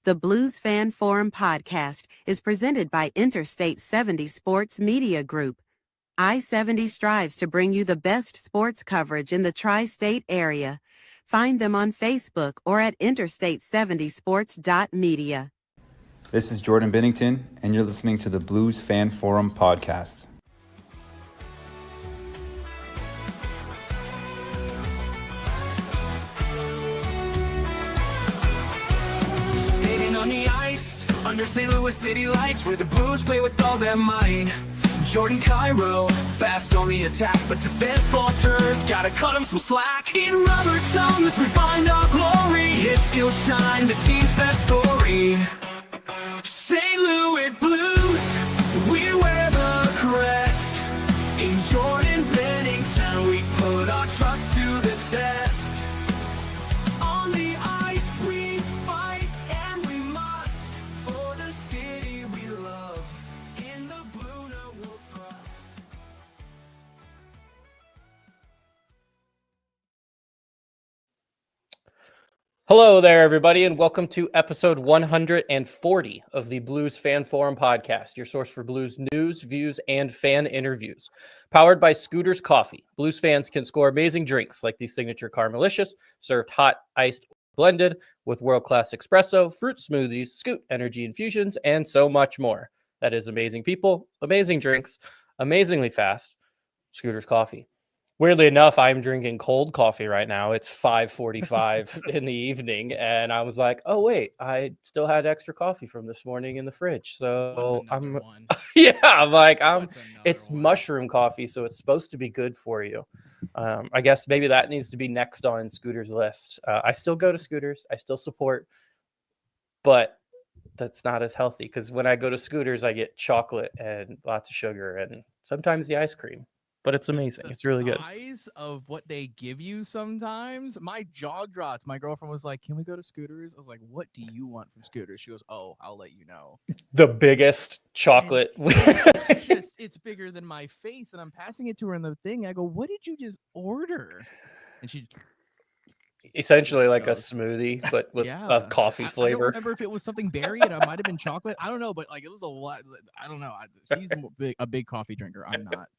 The Blues Fan Forum podcast is presented by Interstate 70 Sports Media Group. I-70 strives to bring you the best sports coverage in the tri-state area. Find them on Facebook or at interstate70sports.media. This is Jordan Bennington, and you're listening to the Blues Fan Forum podcast. On the ice, under St. Louis city lights, where the Blues play with all their might. Jordan Cairo, fast on the attack, but defense falters, gotta cut him some slack. In rubber tongues, we find our glory. His skills shine, the team's best story. St. Louis Blues, we wear the crest. In Jordan Bennington, we put our trust to the test. On the ice, we fight. Hello there, everybody, and welcome to episode 140 of the Blues Fan Forum podcast, your source for Blues news, views, and fan interviews. Powered by Scooters Coffee, Blues fans can score amazing drinks like the signature Carmelicious, served hot, iced, or blended, with world-class espresso, fruit smoothies, Scoot energy infusions, and so much more. That is amazing people, amazing drinks, amazingly fast. Scooters Coffee. Weirdly enough, I'm drinking cold coffee right now. It's 5:45 in the evening, and I was like, "Oh wait, I still had extra coffee from this morning in the fridge." So I'm, yeah, I'm like, it's mushroom coffee, so it's supposed to be good for you. I guess maybe that needs to be next on Scooter's list. I still go to Scooters, I still support, but that's not as healthy because when I go to Scooters, I get chocolate and lots of sugar and sometimes the ice cream. But it's amazing. It's really good. The size of what they give you sometimes, my jaw dropped. My girlfriend was like, "Can we go to Scooters?" I was like, "What do you want from Scooters?" She goes, "Oh, I'll let you know." The biggest chocolate. It's bigger than my face, and I'm passing it to her in the thing. I go, "What did you just order?" And she essentially like a smoothie, but with a coffee flavor. I don't remember if it was something berry and it might have been chocolate. I don't know, but like it was a lot. I don't know. She's a big coffee drinker. I'm not.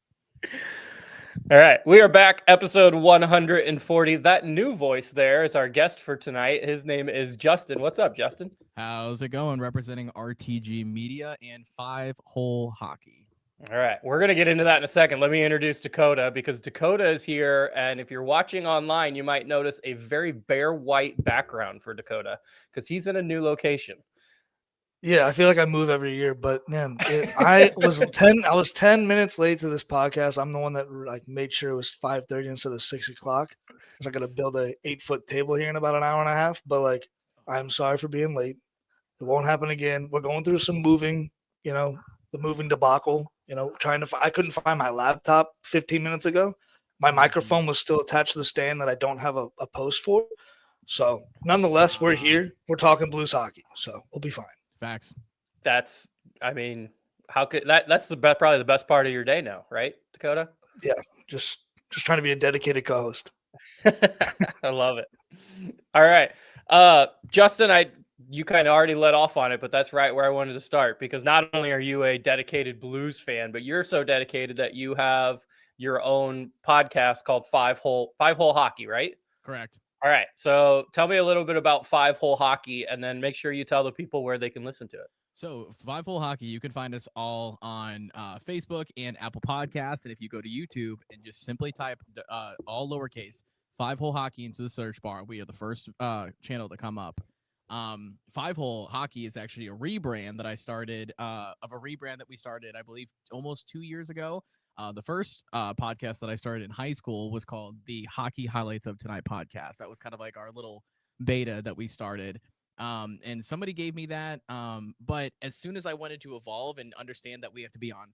All right, we are back, episode 140. That new voice there is our guest for tonight. His name is Justin. What's up, Justin? How's it going? Representing RTG Media and 5 Hole Hockey. All right, we're going to get into that in a second. Let me introduce Dakota because Dakota is here, and if you're watching online, you might notice a very bare white background for Dakota because he's in a new location. Yeah, I feel like I move every year, but man, I was 10 minutes late to this podcast. I'm the one that like made sure it was 5:30 instead of 6 o'clock because I got to build a 8-foot table here in about an hour and a half. But like, I'm sorry for being late. It won't happen again. We're going through some moving, the moving debacle. I couldn't find my laptop 15 minutes ago. My microphone was still attached to the stand that I don't have a post for. So nonetheless, we're here. We're talking Blues hockey, so we'll be fine. Facts. That's how could that's probably the best part of your day now, right, Dakota? Yeah, just trying to be a dedicated co-host. I love it. All right. Justin, you kind of already let off on it, but that's right where I wanted to start because not only are you a dedicated Blues fan, but you're so dedicated that you have your own podcast called Five Hole Hockey, right? Correct. All right. So tell me a little bit about 5 Hole Hockey and then make sure you tell the people where they can listen to it. So 5 Hole Hockey, you can find us all on Facebook and Apple Podcasts. And if you go to YouTube and just simply type all lowercase 5 Hole Hockey into the search bar, we are the first channel to come up. 5 Hole Hockey is actually a rebrand that I started that we started, I believe, almost 2 years ago. The first podcast that I started in high school was called the Hockey Highlights of Tonight podcast. That was kind of like our little beta that we started. And somebody gave me that. But as soon as I wanted to evolve and understand that we have to be on,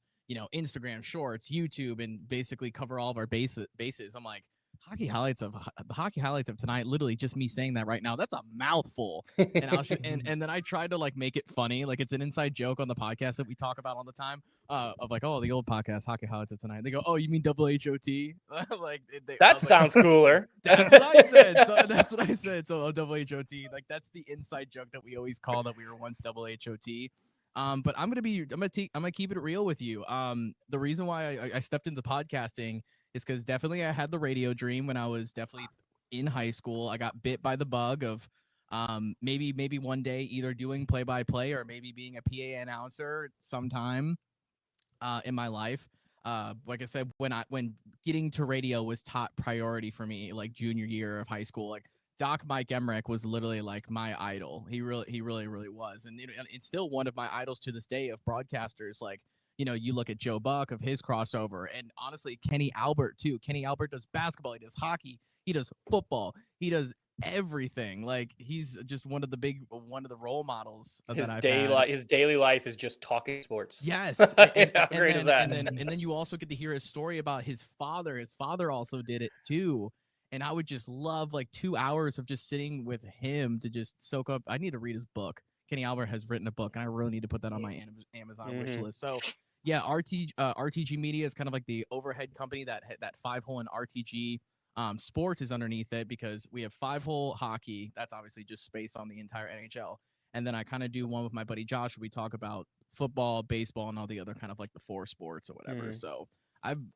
Instagram Shorts, YouTube, and basically cover all of our bases, I'm like, hockey highlights of tonight, literally just me saying that right now, that's a mouthful. And I was and then I tried to like make it funny, like it's an inside joke on the podcast that we talk about all the time, of like, oh, the old podcast, hockey highlights of tonight. They go, oh, you mean HOT? Like That sounds cooler. That's what I said. So that's what I said. So HOT, like that's the inside joke that we always call that we were once HOT. But I'm gonna keep it real with you. The reason why I stepped into podcasting is because definitely I had the radio dream when I was definitely in high school. I got bit by the bug of maybe one day either doing play-by-play or maybe being a PA announcer sometime in my life. Like I said, when getting to radio was top priority for me, like junior year of high school, like Doc Mike Emmerich was literally like my idol. He really was, and it's still one of my idols to this day of broadcasters. Like, you look at Joe Buck of his crossover, and honestly, Kenny Albert too. Kenny Albert does basketball, he does hockey, he does football, he does everything. Like he's just one of the role models His that I've daily had. his daily life is just talking sports. Yes, How great is that? And then you also get to hear his story about his father. His father also did it too. And I would just love like 2 hours of just sitting with him to just soak up. I need to read his book. Kenny Albert has written a book, and I really need to put that on my Amazon wish list. So, yeah, RTG Media is kind of like the overhead company that 5-hole and RTG Sports is underneath it, because we have 5-hole hockey. That's obviously just space on the entire NHL. And then I kind of do one with my buddy Josh where we talk about football, baseball, and all the other kind of like the 4 sports or whatever. So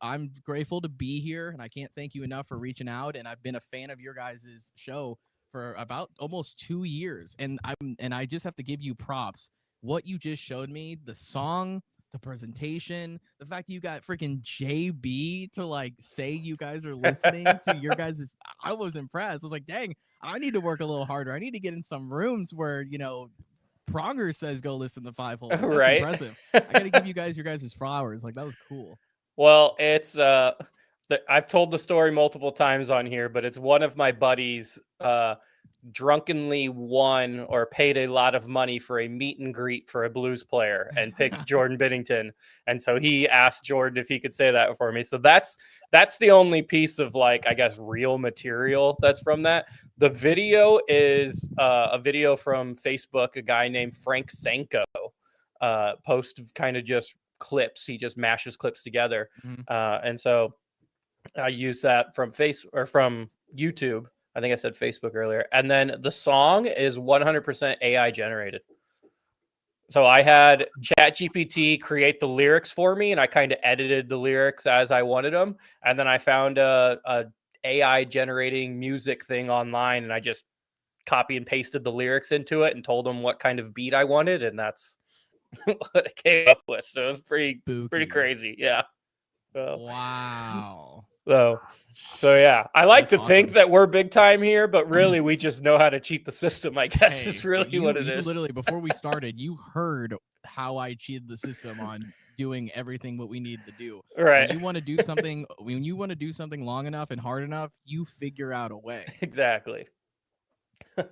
I'm grateful to be here, and I can't thank you enough for reaching out. And I've been a fan of your guys' show for about almost 2 years, and I just have to give you props. What you just showed me, the song, the presentation, the fact that you got freaking JB to like say you guys are listening to your guys' I was impressed. I was like, dang, I need to work a little harder. I need to get in some rooms where, Pronger says go listen to 5-hole. Like, that's Right. impressive. I gotta give you guys your guys' flowers. Like, that was cool. Well, it's I've told the story multiple times on here, but it's one of my buddies drunkenly won or paid a lot of money for a meet and greet for a Blues player and picked Jordan Binnington. And so he asked Jordan if he could say that for me. So that's the only piece of like, I guess, real material that's from that. The video is a video from Facebook. A guy named Frank Sanko post kind of just clips. He just mashes clips together. And so I use that from from YouTube. I think I said Facebook earlier. And then the song is 100% AI generated. So I had ChatGPT create the lyrics for me, and I kind of edited the lyrics as I wanted them. And then I found a AI generating music thing online, and I just copy and pasted the lyrics into it and told them what kind of beat I wanted, and that's what I came up with. So it was pretty crazy. Yeah. Wow. So yeah, I like That's to think awesome. that we're big time here, but really we just know how to cheat the system, I guess. Hey, is really what it is. Literally, before we started, you heard how I cheated the system on doing everything what we need to do. Right. When you want to do something long enough and hard enough, you figure out a way. Exactly. All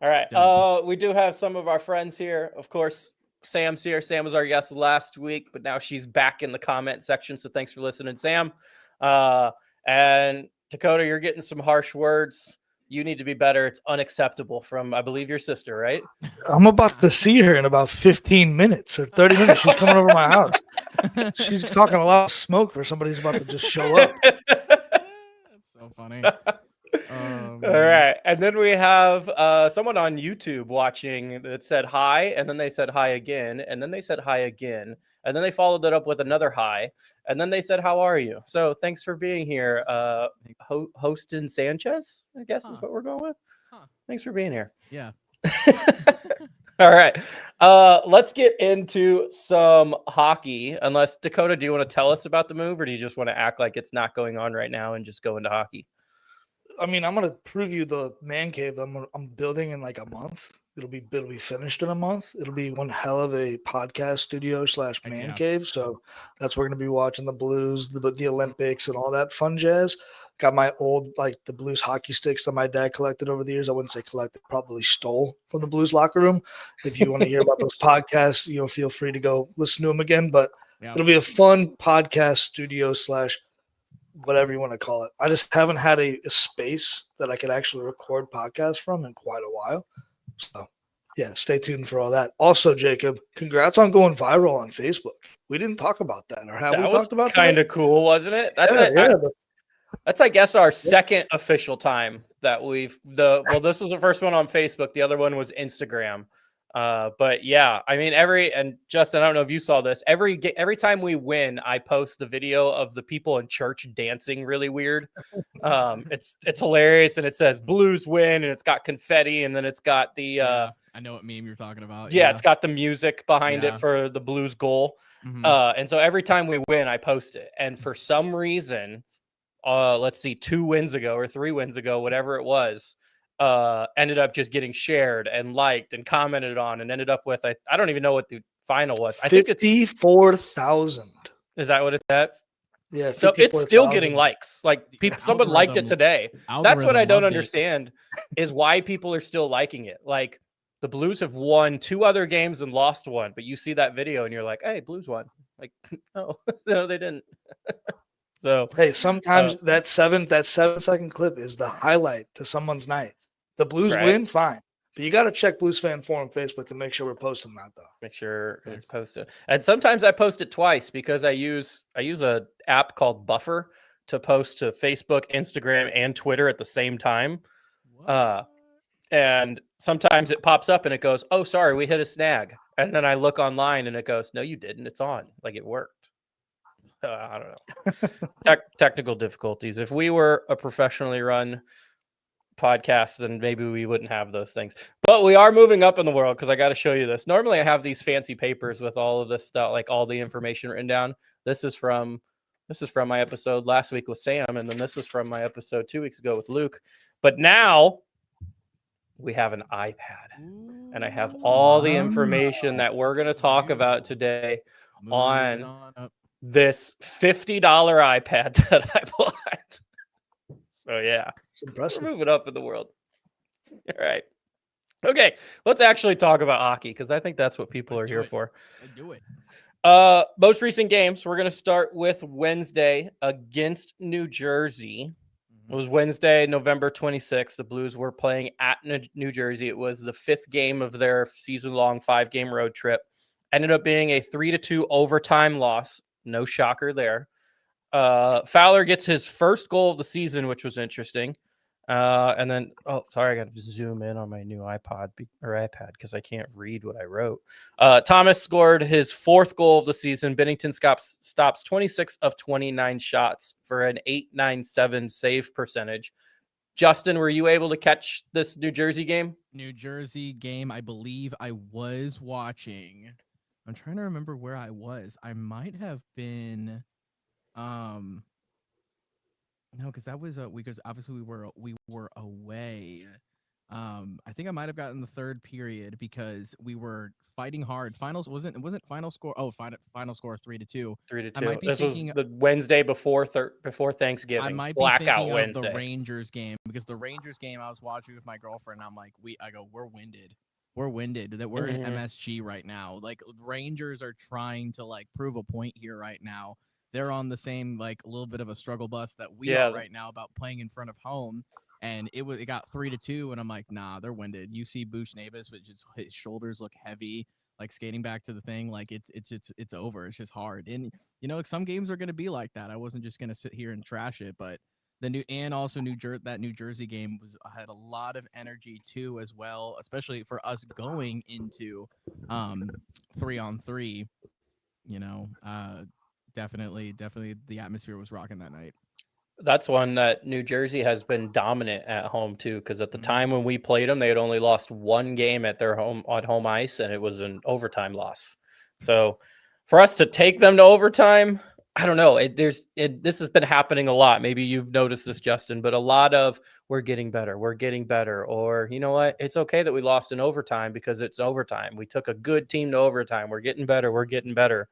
right. We do have some of our friends here. Of course, Sam's here. Sam was our guest last week, but now she's back in the comment section. So thanks for listening, Sam. And Dakota, you're getting some harsh words. You need to be better. It's unacceptable from, I believe, your sister, right? I'm about to see her in about 15 minutes or 30 minutes. She's coming over my house. She's talking a lot of smoke for somebody who's about to just show up. That's so funny. All right. And then we have someone on YouTube watching that said hi, and then they said hi again, and then they said hi again, and then they followed it up with another hi, and then they said, how are you? So thanks for being here. Hostin Sanchez, I guess is what we're going with. Thanks for being here. Yeah. All right. Let's get into some hockey. Unless, Dakota, do you want to tell us about the move, or do you just want to act like it's not going on right now and just go into hockey? I mean, I'm gonna prove you the man cave I'm building in like a month. It'll be finished in a month. It'll be one hell of a podcast studio / man cave. So that's where we're gonna be watching the Blues, the Olympics, and all that fun jazz. Got my old the Blues hockey sticks that my dad collected over the years. I wouldn't say collected, probably stole from the Blues locker room. If you want to hear about those podcasts, feel free to go listen to them again. But it'll be a fun podcast studio / whatever you want to call it. I just haven't had a space that I could actually record podcasts from in quite a while. So, yeah, stay tuned for all that. Also, Jacob, congrats on going viral on Facebook. We didn't talk about that, or have we That was talked about kind that? of cool, wasn't it? That's I guess our second official time that this was the first one on Facebook. The other one was Instagram. But yeah, I mean and Justin, I don't know if you saw this. Every time we win, I post the video of the people in church dancing really weird. It's hilarious, and it says Blues win, and it's got confetti, and then it's got the I know what meme you're talking about. Yeah, it's got the music behind Yeah. it for the Blues goal. And so every time we win, I post it. And for some reason, let's see, 2 wins ago or 3 wins ago, whatever it was, ended up just getting shared and liked and commented on, and ended up with I don't even know what the final was. I think it's 54,000. Is that what it's at? Yeah, So it's still getting likes. Like someone liked it today. That's what I don't understand is why people are still liking it. Like the Blues have won 2 other games and lost 1, but you see that video and you're like, "Hey, Blues won." Like, no, no, they didn't. So hey, sometimes that 7-second clip is the highlight to someone's night. The Blues win, fine. But you got to check Blues Fan Forum Facebook to make sure we're posting that, though. Make sure it's posted. And sometimes I post it twice because I use a app called Buffer to post to Facebook, Instagram, and Twitter at the same time. And sometimes it pops up and it goes, "Oh, sorry, we hit a snag." And then I look online and it goes, "No, you didn't. It's on." Like it worked. I don't know. Technical difficulties. If we were a professionally run podcast, then maybe we wouldn't have those things. But we are moving up in the world because I got to show you this. Normally I have these fancy papers with all of this stuff, like all the information written down. This is from my episode last week with Sam, and then this is from my episode 2 weeks ago with Luke. But now we have an iPad, and I have all the information that we're going to talk about today on this $50 iPad that I bought. So yeah, it's impressive. We're moving up in the world. All right. Okay, let's actually talk about hockey because I think that's what people are here for. Do it. Most recent games. We're going to start with Wednesday against New Jersey. It was Wednesday, November 26th. The Blues were playing at New Jersey. It was the 5th game of their season-long 5-game road trip. Ended up being a 3-2 overtime loss. No shocker there. Fowler gets his first goal of the season, which was interesting. And then, I got to zoom in on my new iPad because I can't read what I wrote. Thomas scored his 4th goal of the season. Binnington stops 26 of 29 shots for an .897 save percentage. Justin, were you able to catch this New Jersey game? New Jersey game, I believe I was watching. I'm trying to remember where I was. I might have been, no, because that was because obviously we were away. I think I might have gotten the 3rd period because we were fighting hard. Finals wasn't final score. Oh, final score 3-2. 3-2. I might be this thinking, was the Wednesday before Thanksgiving. I might be Blackout thinking Wednesday. of the Rangers game because the Rangers game I was watching with my girlfriend. And I'm like, we're winded. We're winded. That we're in MSG right now. Like Rangers are trying to like prove a point here right now. They're on the same like a little bit of a struggle bus that we are right now about playing in front of home. And it got 3-2, and I'm like, nah, they're winded. You see Bushnavis, but just his shoulders look heavy, like skating back to the thing, like it's over. It's just hard. And like some games are gonna be like that. I wasn't just gonna sit here and trash it, but that New Jersey game had a lot of energy too, as well, especially for us going into 3-on-3. Definitely the atmosphere was rocking that night. That's one that New Jersey has been dominant at home too, because at the time when we played them, they had only lost 1 game at their home ice, and it was an overtime loss. So for us to take them to overtime, I don't know. This has been happening a lot. Maybe you've noticed this, Justin, but a lot of we're getting better, or you know what? It's okay that we lost in overtime because it's overtime. We took a good team to overtime. We're getting better.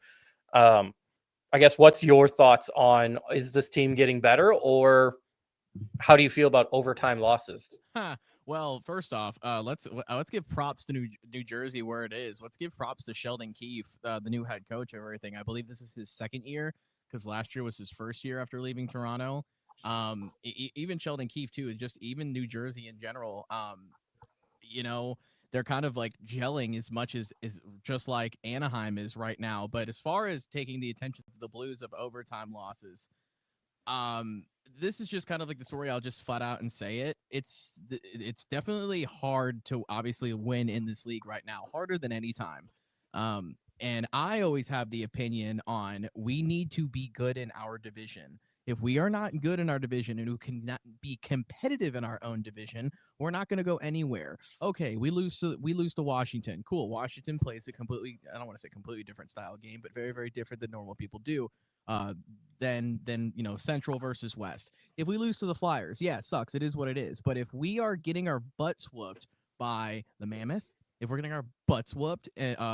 I guess what's your thoughts on, is this team getting better, or how do you feel about overtime losses? Well, first off, let's give props to New Jersey where it is. Let's give props to Sheldon Keefe, the new head coach of everything. I believe this is his 2nd year because last year was his first year after leaving Toronto. Even Sheldon Keefe too, and just even New Jersey in general. They're kind of like gelling as much as just like Anaheim is right now. But as far as taking the attention to the Blues of overtime losses, this is just kind of like the story. I'll just flat out and say it. It's definitely hard to obviously win in this league right now, harder than any time. And I always have the opinion on we need to be good in our division. If we are not good in our division and who cannot be competitive in our own division, we're not going to go anywhere. Okay, we lose to Washington. Cool. Washington plays a completely, I don't want to say completely different style game, but very, very different than normal people do. Than Central versus West. If we lose to the Flyers, yeah, it sucks. It is what it is. But if we are getting our butts whooped by the Mammoth, if we're getting our butts whooped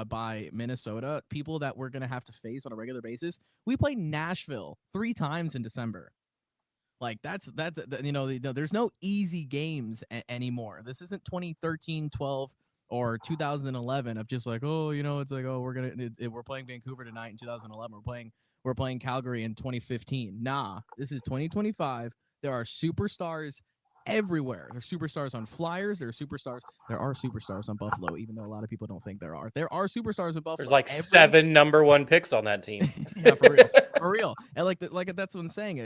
by Minnesota, people that we're going to have to face on a regular basis, we play Nashville 3 times in December. Like that's there's no easy games anymore. This isn't 2013, 12 or 2011 of just like, it's like, we're playing Vancouver tonight in 2011. We're playing Calgary in 2015. Nah, this is 2025. There are superstars everywhere. There's superstars on Flyers. There are superstars on Buffalo, even though a lot of people don't think there are. There are superstars in Buffalo. There's like 7 number 1 picks on that team. Yeah, for real. For real. And that's what I'm saying.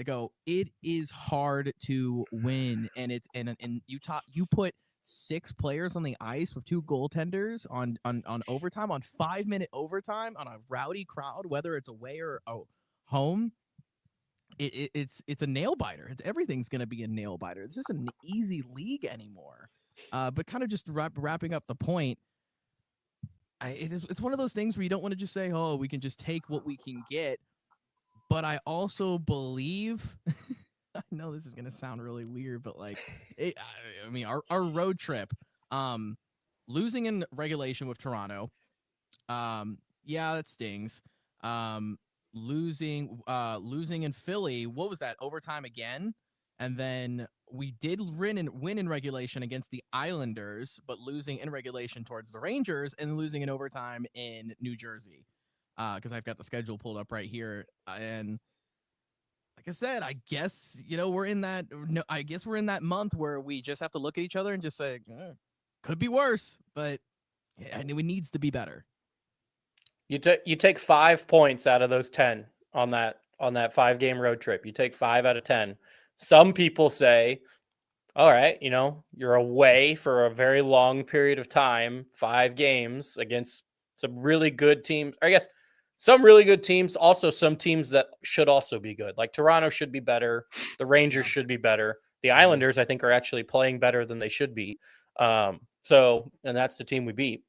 It is hard to win, and it's and you put 6 players on the ice with 2 goaltenders on overtime, on 5-minute overtime, on a rowdy crowd, whether it's away or home. It's a nail biter. Everything's going to be a nail biter. This isn't an easy league anymore. But kind of just wrapping up the point, it's one of those things where you don't want to just say, oh, we can just take what we can get. But I also believe, I know this is going to sound really weird, but our road trip, losing in regulation with Toronto, yeah, that stings. Losing in Philly, what was that, overtime again? And then we did win in regulation against the Islanders, but losing in regulation towards the Rangers, and losing in overtime in New Jersey. Because I've got the schedule pulled up right here, and like I said, I guess we're in that. No, I guess we're in that month where we just have to look at each other and just say, could be worse, but it needs to be better. You take 5 points out of those 10 on that 5-game road trip. You take 5 out of 10. Some people say, all right, you're away for a very long period of time, 5 games against some really good teams. I guess some really good teams, also some teams that should also be good. Like Toronto should be better. The Rangers should be better. The Islanders, I think, are actually playing better than they should be. And that's the team we beat.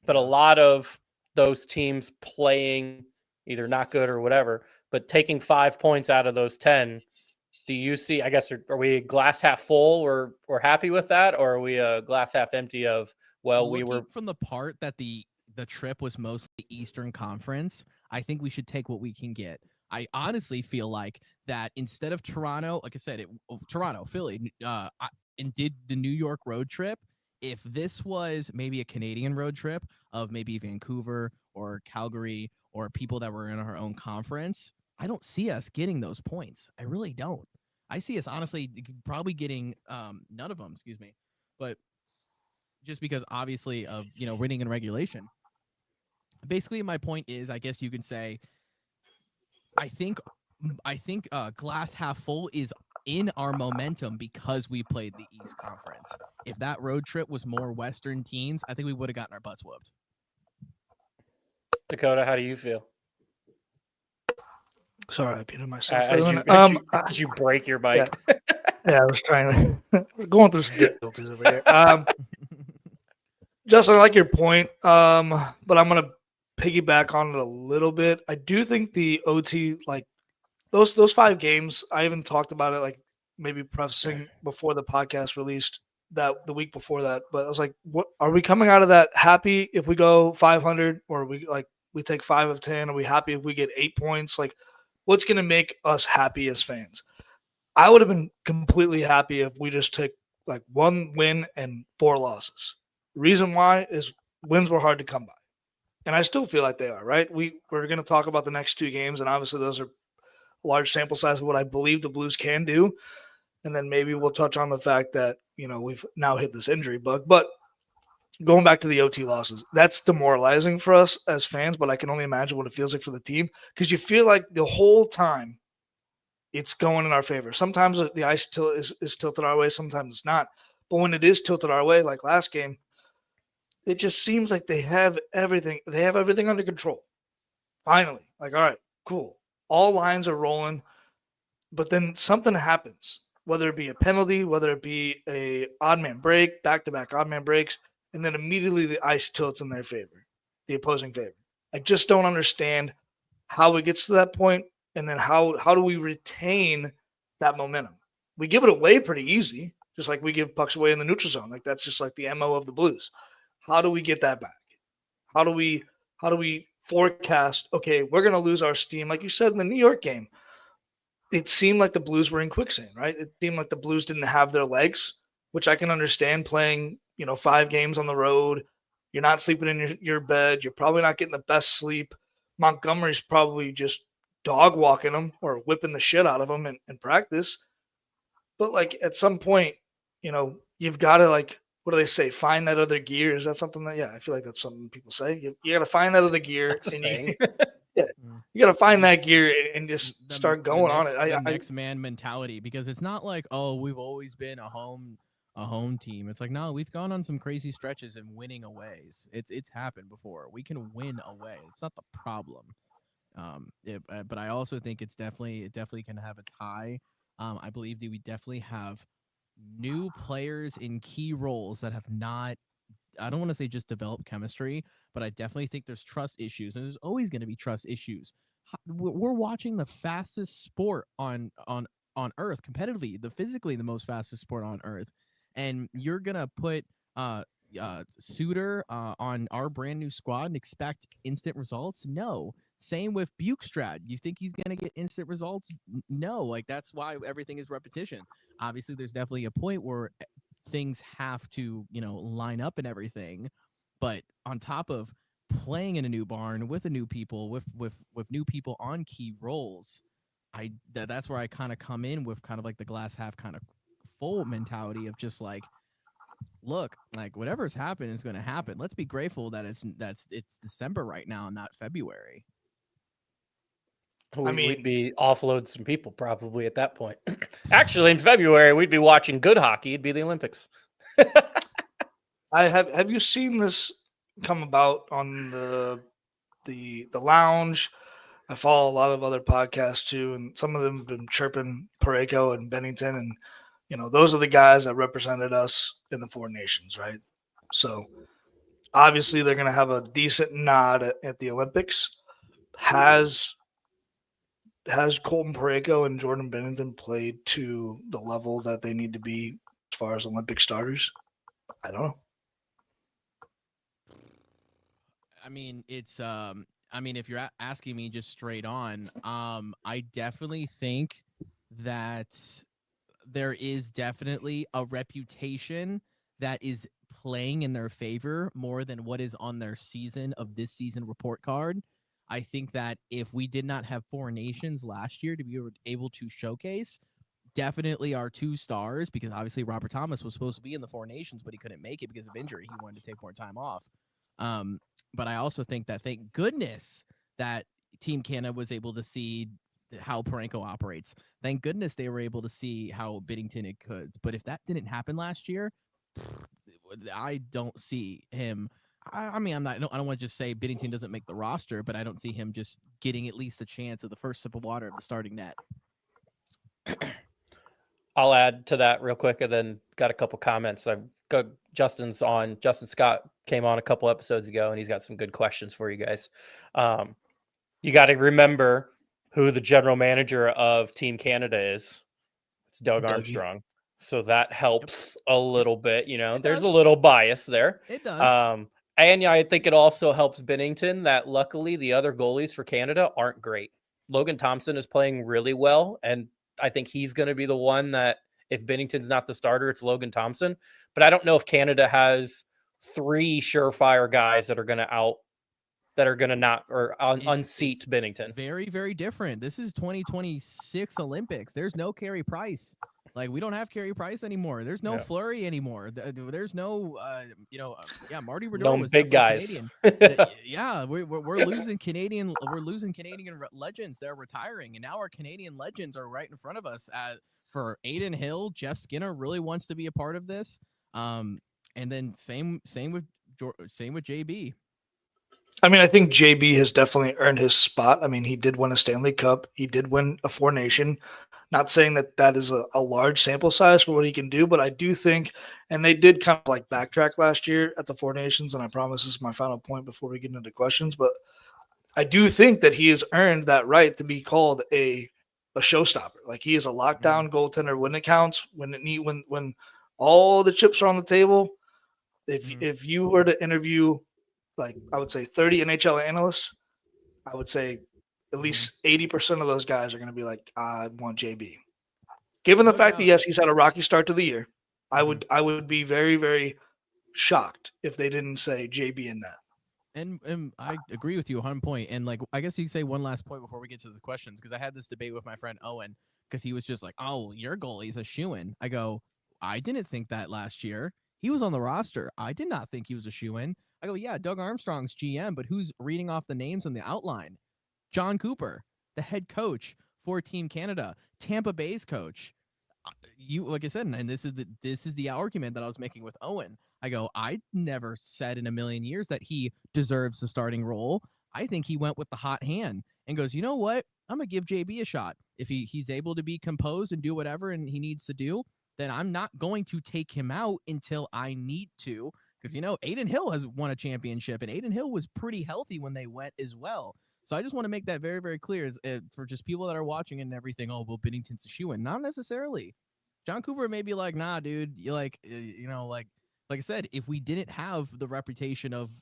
But a lot of those teams playing either not good or whatever, but taking 5 points out of those 10, do you see, I guess, are we glass half full? We're happy with that? Or are we a glass half empty of, we were from the part that the trip was mostly Eastern Conference, I think we should take what we can get. I honestly feel like that instead of Toronto, like I said, Toronto, Philly, and did the New York road trip, if this was maybe a Canadian road trip of maybe Vancouver or Calgary or people that were in our own conference, I don't see us getting those points. I really don't. I see us honestly probably getting none of them, but just because obviously of, winning in regulation. Basically, my point is, I guess you can say, I think glass half full is in our momentum because we played the East Conference. If that road trip was more Western teams, I think we would have gotten our butts whooped. Dakota, how do you feel? Sorry, I muted myself. As you break your mic. Yeah, I was trying to going through some difficulties over here. Justin, I like your point, but I'm gonna piggyback on it a little bit. I do think the OT, like those 5 games, I even talked about it, like maybe prefacing before the podcast released that the week before that. But I was like, what are we coming out of that happy if we go 500, or we take 5 of 10? Are we happy if we get 8 points? Like, what's going to make us happy as fans? I would have been completely happy if we just took like 1 win and 4 losses. The reason why is wins were hard to come by. And I still feel like they are, right? We're going to talk about the next 2 games, and obviously those are large sample size of what I believe the Blues can do. And then maybe we'll touch on the fact that, we've now hit this injury bug. But going back to the OT losses, that's demoralizing for us as fans, but I can only imagine what it feels like for the team because you feel like the whole time it's going in our favor. Sometimes the ice is tilted our way, sometimes it's not. But when it is tilted our way, like last game, it just seems like they have everything. They have everything under control. Finally, like, all right, cool. All lines are rolling, but then something happens, whether it be a penalty, whether it be a odd man break, back-to-back odd man breaks, and then immediately the ice tilts in their favor, the opposing favor. I just don't understand how it gets to that point, and then how do we retain that momentum? We give it away pretty easy, just like we give pucks away in the neutral zone. Like that's just like the MO of the Blues. How do we get that back? How do we forecast, okay, we're going to lose our steam like you said in the New York game. It seemed like the Blues were in quicksand, right? It seemed like the Blues didn't have their legs, which I can understand playing, 5 games on the road. You're not sleeping in your bed. You're probably not getting the best sleep. Montgomery's probably just dog walking them or whipping the shit out of them in practice. But like at some point, you've got to like, what do they say? Find that other gear. Is that something that, I feel like that's something people say. You got to find that other gear. And you got to find that gear and just start going on it. The next man mentality, because it's not like, oh, we've always been a home team. It's like, no, we've gone on some crazy stretches and winning aways. It's happened before. We can win away. It's not the problem. But I also think it definitely can have a tie. I believe that we definitely have new players in key roles that have not, I don't want to say just developed chemistry, but I definitely think there's trust issues, and there's always going to be trust issues. We're watching the fastest sport on earth competitively, physically the most fastest sport on earth, and you're going to put Suter on our brand new squad and expect instant results? No. Same with Bukestad. You think he's going to get instant results? No. Like, that's why everything is repetition. Obviously, there's definitely a point where things have to, line up and everything. But on top of playing in a new barn with a new people, with new people on key roles, that's where I kind of come in with kind of like the glass half kind of full mentality of just like, look, like whatever's happened is going to happen. Let's be grateful that it's December right now, not February. We'd be offload some people probably at that point. Actually, in February, we'd be watching good hockey. It'd be the Olympics. Have you seen this come about on the lounge? I follow a lot of other podcasts too, and some of them have been chirping Parayko and Bennington, and those are the guys that represented us in the Four Nations, right? So obviously they're going to have a decent nod at the Olympics. Has Colton Parayko and Jordan Bennington played to the level that they need to be as far as Olympic starters? I don't know. I mean, it's if you're asking me just straight on, I definitely think that there is definitely a reputation that is playing in their favor more than what is on their this season report card. I think that if we did not have Four Nations last year to be able to showcase, definitely our 2 stars, because obviously Robert Thomas was supposed to be in the Four Nations, but he couldn't make it because of injury. He wanted to take more time off. But I also think that thank goodness that Team Canada was able to see how Parayko operates. Thank goodness they were able to see how Binnington could. But if that didn't happen last year, I don't see him. I don't want to just say Binnington doesn't make the roster, but I don't see him just getting at least a chance of the first sip of water of the starting net. I'll add to that real quick, and then got a couple comments. I've got Justin Scott came on a couple episodes ago, and he's got some good questions for you guys. You got to remember who the general manager of Team Canada is. It's Doug Armstrong. So that helps a little bit. There's a little bias there. It does. And I think it also helps Binnington that luckily the other goalies for Canada aren't great. Logan Thompson is playing really well, and I think he's going to be the one that if Binnington's not the starter, it's Logan Thompson. But I don't know if Canada has 3 surefire guys that are going to that are going to not or It's unseat Bennington. Very, very different. This is 2026 Olympics. There's no Carey Price. Like, we don't have Carey Price anymore. There's no Fleury anymore. There's no, Marty Brodeur No was big guys. Canadian. Yeah, we're losing Canadian. We're losing Canadian legends. They're retiring, and now our Canadian legends are right in front of us. For Aiden Hill, Jeff Skinner really wants to be a part of this. And then same with JB. I mean, I think JB has definitely earned his spot. I mean, he did win a Stanley Cup. He did win a Four Nation. Not saying that is a large sample size for what he can do, but I do think, and they did kind of like backtrack last year at the Four Nations, and I promise this is my final point before we get into questions, but I do think that he has earned that right to be called a showstopper. Like, he is a lockdown goaltender when it counts, when all the chips are on the table. If you were to interview, like, I would say 30 NHL analysts, I would say at least 80% of those guys are going to be like, I want JB. Given the fact that, yes, he's had a rocky start to the year, I would be very, very shocked if they didn't say JB in that. And I agree with you 100%. And, like, I guess you could say one last point before we get to the questions, because I had this debate with my friend Owen, because he was just like, oh, your goalie's a shoo-in. I go, I didn't think that last year. He was on the roster. I did not think he was a shoo-in. I go, yeah, Doug Armstrong's GM, but who's reading off the names on the outline? John Cooper, the head coach for Team Canada, Tampa Bay's coach. You, like I said, and this is the argument that I was making with Owen. I go, I never said in a million years that he deserves the starting role. I think he went with the hot hand and goes, you know what? I'm going to give JB a shot. If he's able to be composed and do whatever and he needs to do, then I'm not going to take him out until I need to. Because, Aiden Hill has won a championship, and Aiden Hill was pretty healthy when they went as well. So I just want to make that very, very clear for just people that are watching and everything. Oh, well, Binnington's a shoo-in. Not necessarily. John Cooper may be like, nah, dude. Like I said, if we didn't have the reputation of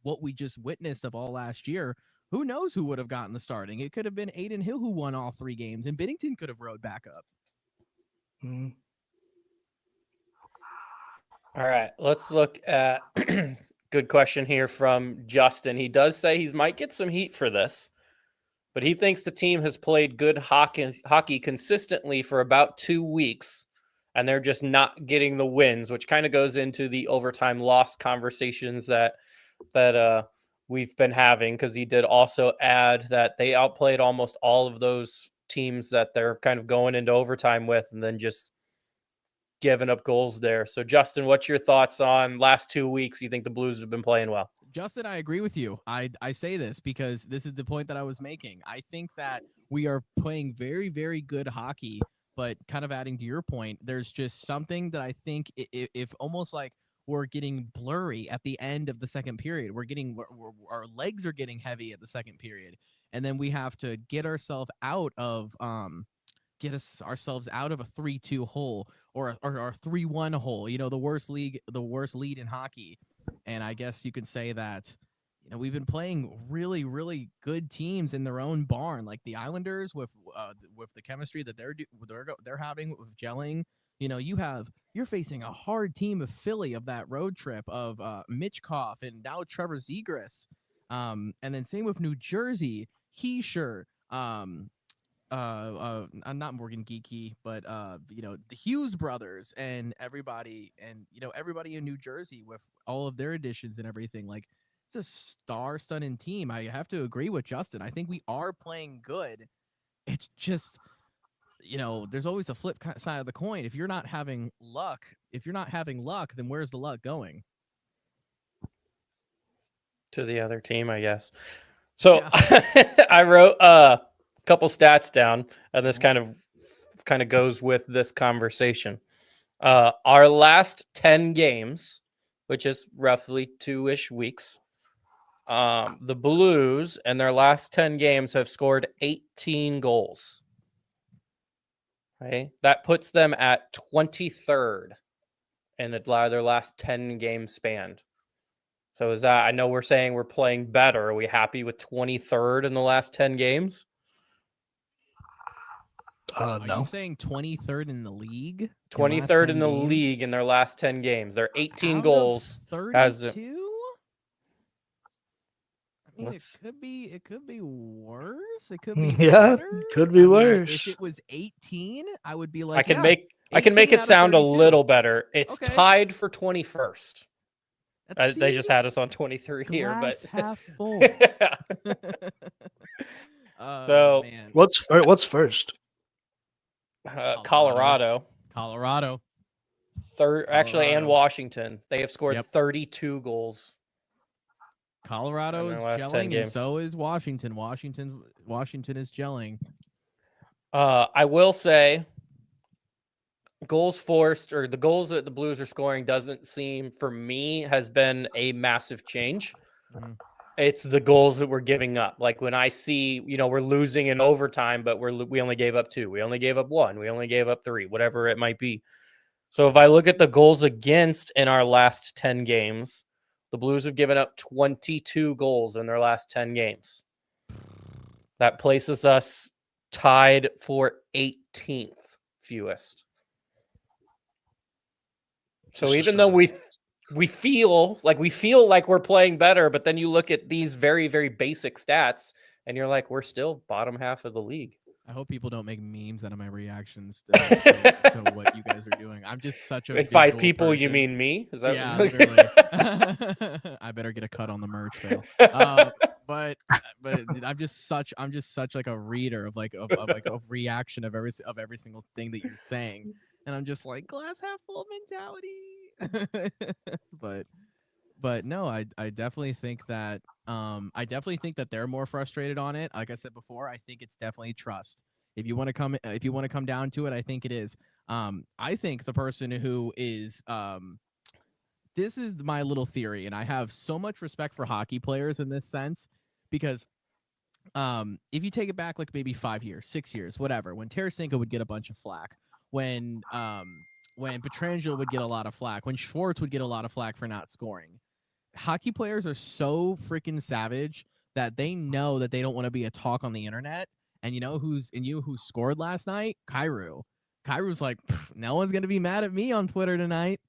what we just witnessed of all last year, who knows who would have gotten the starting? It could have been Aiden Hill who won all 3 games, and Binnington could have rode back up. Mm-hmm. All right, let's look at good question here from Justin. He does say he might get some heat for this, but he thinks the team has played good hockey consistently for about 2 weeks, and they're just not getting the wins, which kind of goes into the overtime loss conversations that we've been having, because he did also add that they outplayed almost all of those teams that they're kind of going into overtime with and then just giving up goals there. So, Justin, what's your thoughts on last 2 weeks? You think the Blues have been playing well? Justin, I agree with you. I say this because this is the point that I was making. I think that we are playing very, very good hockey, but kind of adding to your point, there's just something that I think if almost like we're getting blurry at the end of the second period. Our legs are getting heavy at the second period, and then we have to get ourselves out of a 3-2 hole or a 3-1 hole, the worst lead in hockey. And I guess you could say that, we've been playing really, really good teams in their own barn, like the Islanders with the chemistry that they're having with gelling. You're facing a hard team of Philly of that road trip of Mitchkov and now Trevor Zegras. And then same with New Jersey, Heischer, I'm not Morgan Geeky, but the Hughes brothers and everybody in New Jersey with all of their additions and everything. Like, it's a star-studding team. I have to agree with Justin. I think we are playing good. It's just, there's always a flip side of the coin. If you're not having luck, then where's the luck going? To the other team, I guess. So yeah. I wrote couple stats down, and this kind of goes with this conversation. Our last 10 games, which is roughly 2-ish weeks, the Blues in their last 10 games have scored 18 goals. Okay, that puts them at 23rd in their last 10 game span. So is that, I know we're saying we're playing better. Are we happy with 23rd in the last 10 games? Are you saying 23rd in the league? 23rd in the league in their last 10 games. They're 18 goals. 32? mean, Let's- it could be worse. It could be Yeah, better. could be I mean, worse. if it was 18, I would be I like, can yeah, make it 18 out of sound a 32. little better. It's Okay. tied for 21st. Let's They see. just had us on 23 here, but Glass half full. So- Man, What's first? Colorado. Colorado. Actually, and Colorado. Washington. They have scored Yep. 32 goals. Colorado in is their last 10 gelling, and games. so is Washington. Washington is gelling. I will say, goals forced or the goals that the Blues are scoring doesn't seem, for me, has been a massive change. Mhm. It's the goals that we're giving up. Like when I see, we're losing in overtime, but we only gave up 2. We only gave up 1. We only gave up 3, whatever it might be. So if I look at the goals against in our last 10 games, the Blues have given up 22 goals in their last 10 games. That places us tied for 18th fewest. So This even just though doesn't- we feel like we're playing better, but then you look at these very, very basic stats and you're like, we're still bottom half of the league. I hope people don't make memes out of my reactions to what you guys are doing. I'm just such a If by visual people you person. mean me? Is that Yeah, literally. I better get a cut on the merch sale. But I'm just such like a reader of a reaction of every single thing that you're saying, and I'm just like glass half full mentality. But no, I definitely think that they're more frustrated on it. Like I said before, I think it's definitely trust. If you want to come down to it, I think it is. I think the person who is this is my little theory, and I have so much respect for hockey players in this sense because if you take it back like maybe 5 years, 6 years, whatever, when Tarasenko would get a bunch of flack, when Pietrangelo would get a lot of flack, when Schwartz would get a lot of flack for not scoring. Hockey players are so freaking savage that they know that they don't want to be a talk on the internet. And you know who scored last night? Kyrou. Kyrou's like, no one's gonna be mad at me on Twitter tonight.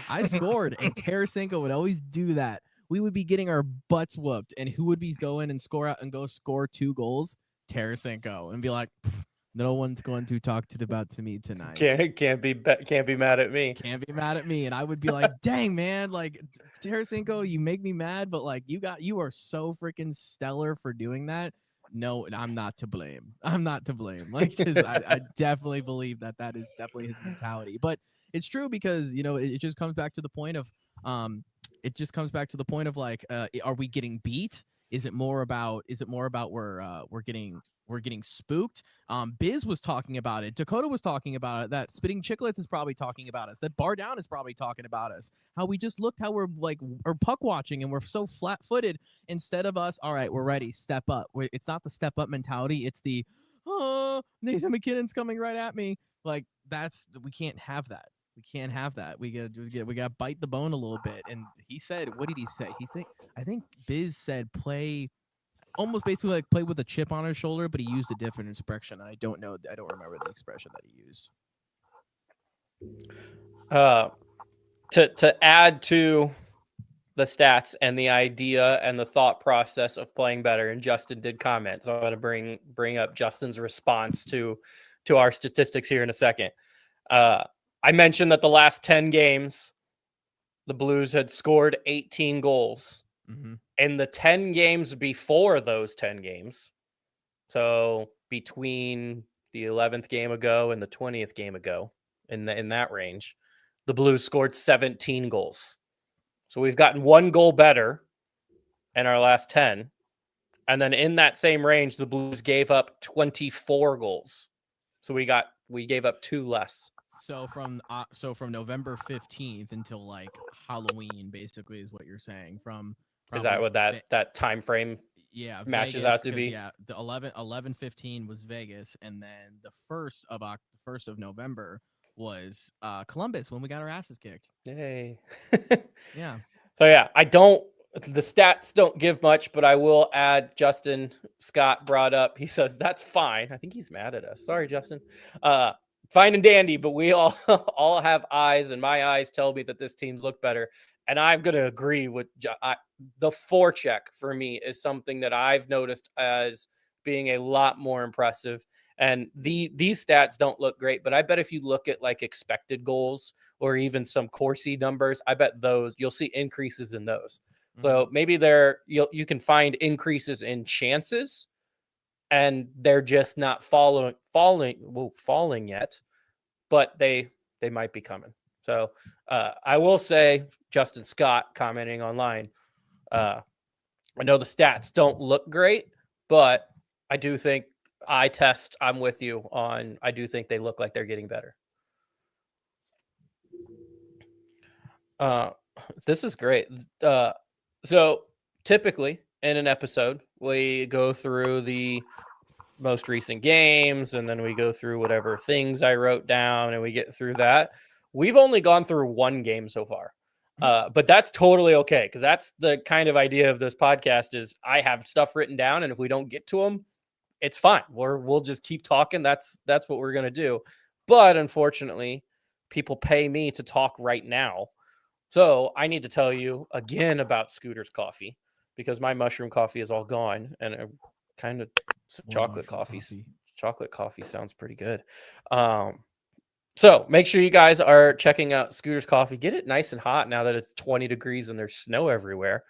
I scored, and Tarasenko would always do that. We would be getting our butts whooped, and who would be going and score 2 goals? Tarasenko, and be like, no one's going to talk to me tonight. Can't be mad at me. Can't be mad at me. And I would be like, dang, man, like Tarasenko, you make me mad, but like you are so freaking stellar for doing that. No, I'm not to blame. Like, I definitely believe that is definitely his mentality. But it's true because it just comes back to the point of like, are we getting beat? Is it more about we're getting spooked? Biz was talking about it. Dakota was talking about it. That Spitting Chicklets is probably talking about us. That Bar Down is probably talking about us. How we just looked how we're puck watching and we're so flat-footed instead of us. All right, we're ready. Step up. It's not the step up mentality. It's the Nathan McKinnon's coming right at me. Like we can't have that. We can't have that. We got to bite the bone a little bit. And he said, what did he say? I think Biz said play. Almost basically like play with a chip on his shoulder, but he used a different expression. I don't remember the expression that he used. To add to the stats and the idea and the thought process of playing better, and Justin did comment, so I'm going to bring up Justin's response to our statistics here in a second. I mentioned that the last 10 games, the Blues had scored 18 goals. Mm-hmm. In the 10 games before those 10 games, so between the 11th game ago and the 20th game ago, in that range, the Blues scored 17 goals. So we've gotten 1 goal better in our last 10. And then in that same range, the Blues gave up 24 goals. So we gave up 2 less. So from November 15th until like Halloween, basically, is what you're saying. Is that what that time frame matches Vegas, out to be? Yeah, the 11-15 was Vegas, and then the 1st of November was Columbus when we got our asses kicked. Yay. Yeah. So yeah, the stats don't give much, but I will add, Justin Scott brought up, he says, that's fine. I think he's mad at us. Sorry, Justin. Fine and dandy, but we all have eyes, and my eyes tell me that this team's look better. And I'm going to agree with the forecheck for me is something that I've noticed as being a lot more impressive. And these stats don't look great, but I bet if you look at like expected goals or even some Corsi numbers, I bet those you'll see increases in those. So maybe you can find increases in chances, and they're just not falling yet, but they might be coming. So I will say, Justin Scott commenting online, I know the stats don't look great, but I do think I'm with you on, I do think they look like they're getting better. This is great. So typically in an episode, we go through the most recent games and then we go through whatever things I wrote down and we get through that. We've only gone through one game so far. But that's totally okay, because that's the kind of idea of this podcast is I have stuff written down, and if we don't get to them, it's fine. We'll just keep talking. That's what we're gonna do. But unfortunately, people pay me to talk right now. So I need to tell you again about Scooter's coffee, because my mushroom coffee is all gone, and it kind of chocolate coffee. Chocolate coffee sounds pretty good. So make sure you guys are checking out Scooter's Coffee. Get it nice and hot now that it's 20 degrees and there's snow everywhere.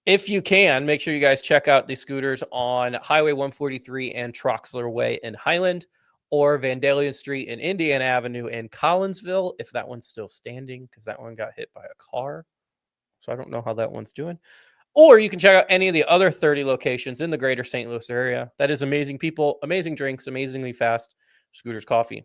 If you can, make sure you guys check out the Scooters on Highway 143 and Troxler Way in Highland, or Vandalia Street and Indiana Avenue in Collinsville, if that one's still standing, because that one got hit by a car. So I don't know how that one's doing. Or you can check out any of the other 30 locations in the greater St. Louis area. That is amazing people, amazing drinks, amazingly fast Scooters Coffee.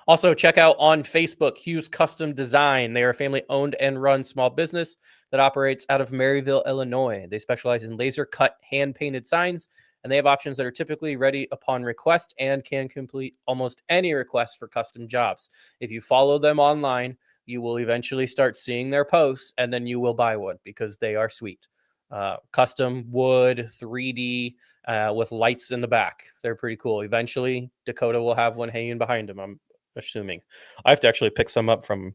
Also, check out on Facebook, Hughes Custom Design. They are a family-owned and run small business that operates out of Maryville, Illinois. They specialize in laser-cut, hand-painted signs, and they have options that are typically ready upon request and can complete almost any request for custom jobs. If you follow them online, you will eventually start seeing their posts, and then you will buy one because they are sweet. Custom wood, 3D, with lights in the back. They're pretty cool. Eventually, Dakota will have one hanging behind him, I'm assuming. I have to actually pick some up from.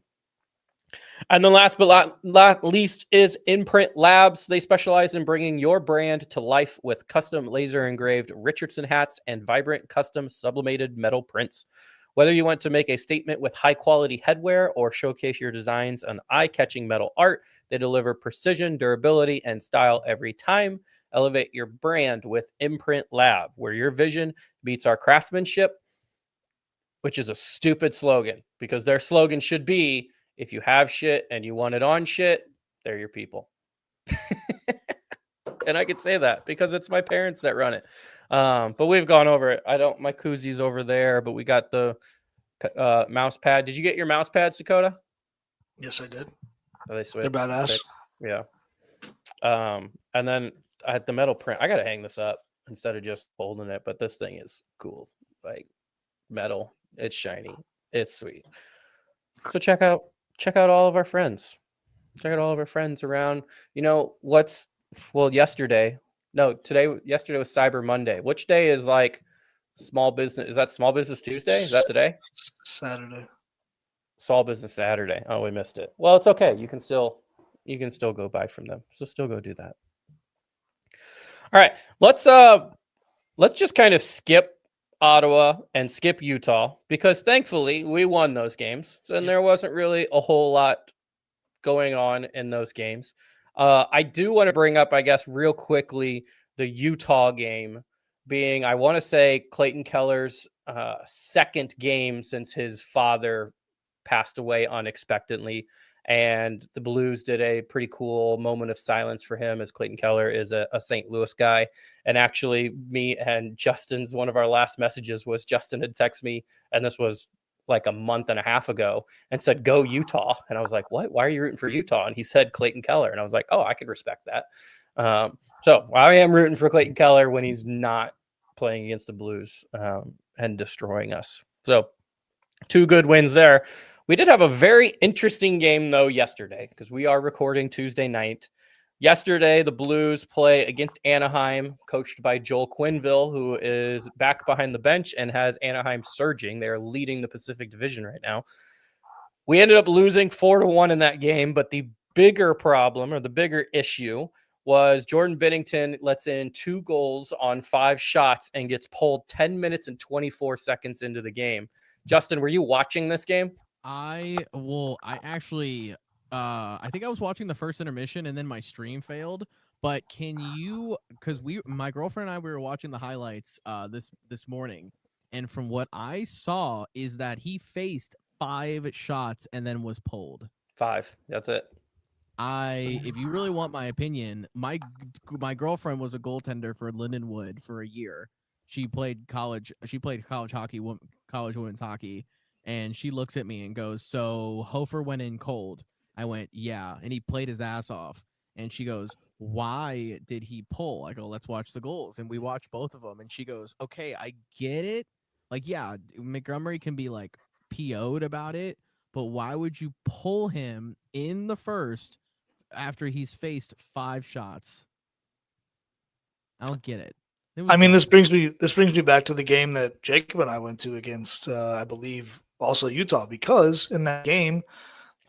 And then last but not least is Imprint Labs. They specialize in bringing your brand to life with custom laser engraved Richardson hats and vibrant custom sublimated metal prints. Whether you want to make a statement with high quality headwear or showcase your designs on eye-catching metal art, they deliver precision, durability, and style every time. Elevate your brand with Imprint Lab, where your vision meets our craftsmanship, which is a stupid slogan, because their slogan should be, if you have shit and you want it on shit, they're your people. And I could say that because it's my parents that run it. But we've gone over it. My koozie's over there, but we got the mouse pad. Did you get your mouse pads, Dakota? Yes, I did. Oh, they're badass. Yeah. And then I had the metal print. I got to hang this up instead of just holding it, but this thing is cool. Like metal. It's shiny. It's sweet. So check out all of our friends. Check out all of our friends around. You know yesterday was Cyber Monday. Which day is like small business? Is that Small Business Tuesday? Is that today? Saturday. Small Business Saturday. Oh, we missed it. Well, it's okay. You can still go buy from them. So still go do that. All right. Let's just kind of skip Ottawa and skip Utah, because thankfully we won those games, and there wasn't really a whole lot going on in those games. I do want to bring up, I guess, real quickly, the Utah game being, I want to say, Clayton Keller's second game since his father passed away unexpectedly. And the Blues did a pretty cool moment of silence for him, as Clayton Keller is a St. Louis guy. And actually, me and Justin's, one of our last messages was Justin had texted me, and this was like a month and a half ago, and said, "Go Utah." And I was like, "What? Why are you rooting for Utah?" And he said Clayton Keller. And I was like, "Oh, I can respect that." So I am rooting for Clayton Keller when he's not playing against the Blues and destroying us. So 2 good wins there. We did have a very interesting game, though, yesterday, because we are recording Tuesday night. Yesterday, the Blues play against Anaheim, coached by Joel Quenneville, who is back behind the bench and has Anaheim surging. They are leading the Pacific Division right now. We ended up losing 4-1 in that game, but the bigger problem or the bigger issue was Jordan Binnington lets in 2 goals on 5 shots and gets pulled 10 minutes and 24 seconds into the game. Justin, were you watching this game? I actually I think I was watching the first intermission and then my stream failed. But can you, because my girlfriend and I, we were watching the highlights this morning, and from what I saw is that he faced 5 shots and then was pulled. 5. That's it. If you really want my opinion, my girlfriend was a goaltender for Lindenwood for a year. She played college hockey, college women's hockey, and she looks at me and goes, "So Hofer went in cold." I went, "Yeah," and he played his ass off. And she goes, "Why did he pull?" I go, "Let's watch the goals." And we watch both of them. And she goes, "Okay, I get it. Like, yeah, Montgomery can be like PO'd about it, but why would you pull him in the first after he's faced 5 shots?" I don't get it. I mean, this brings me back to the game that Jacob and I went to against, I believe, also Utah, because in that game,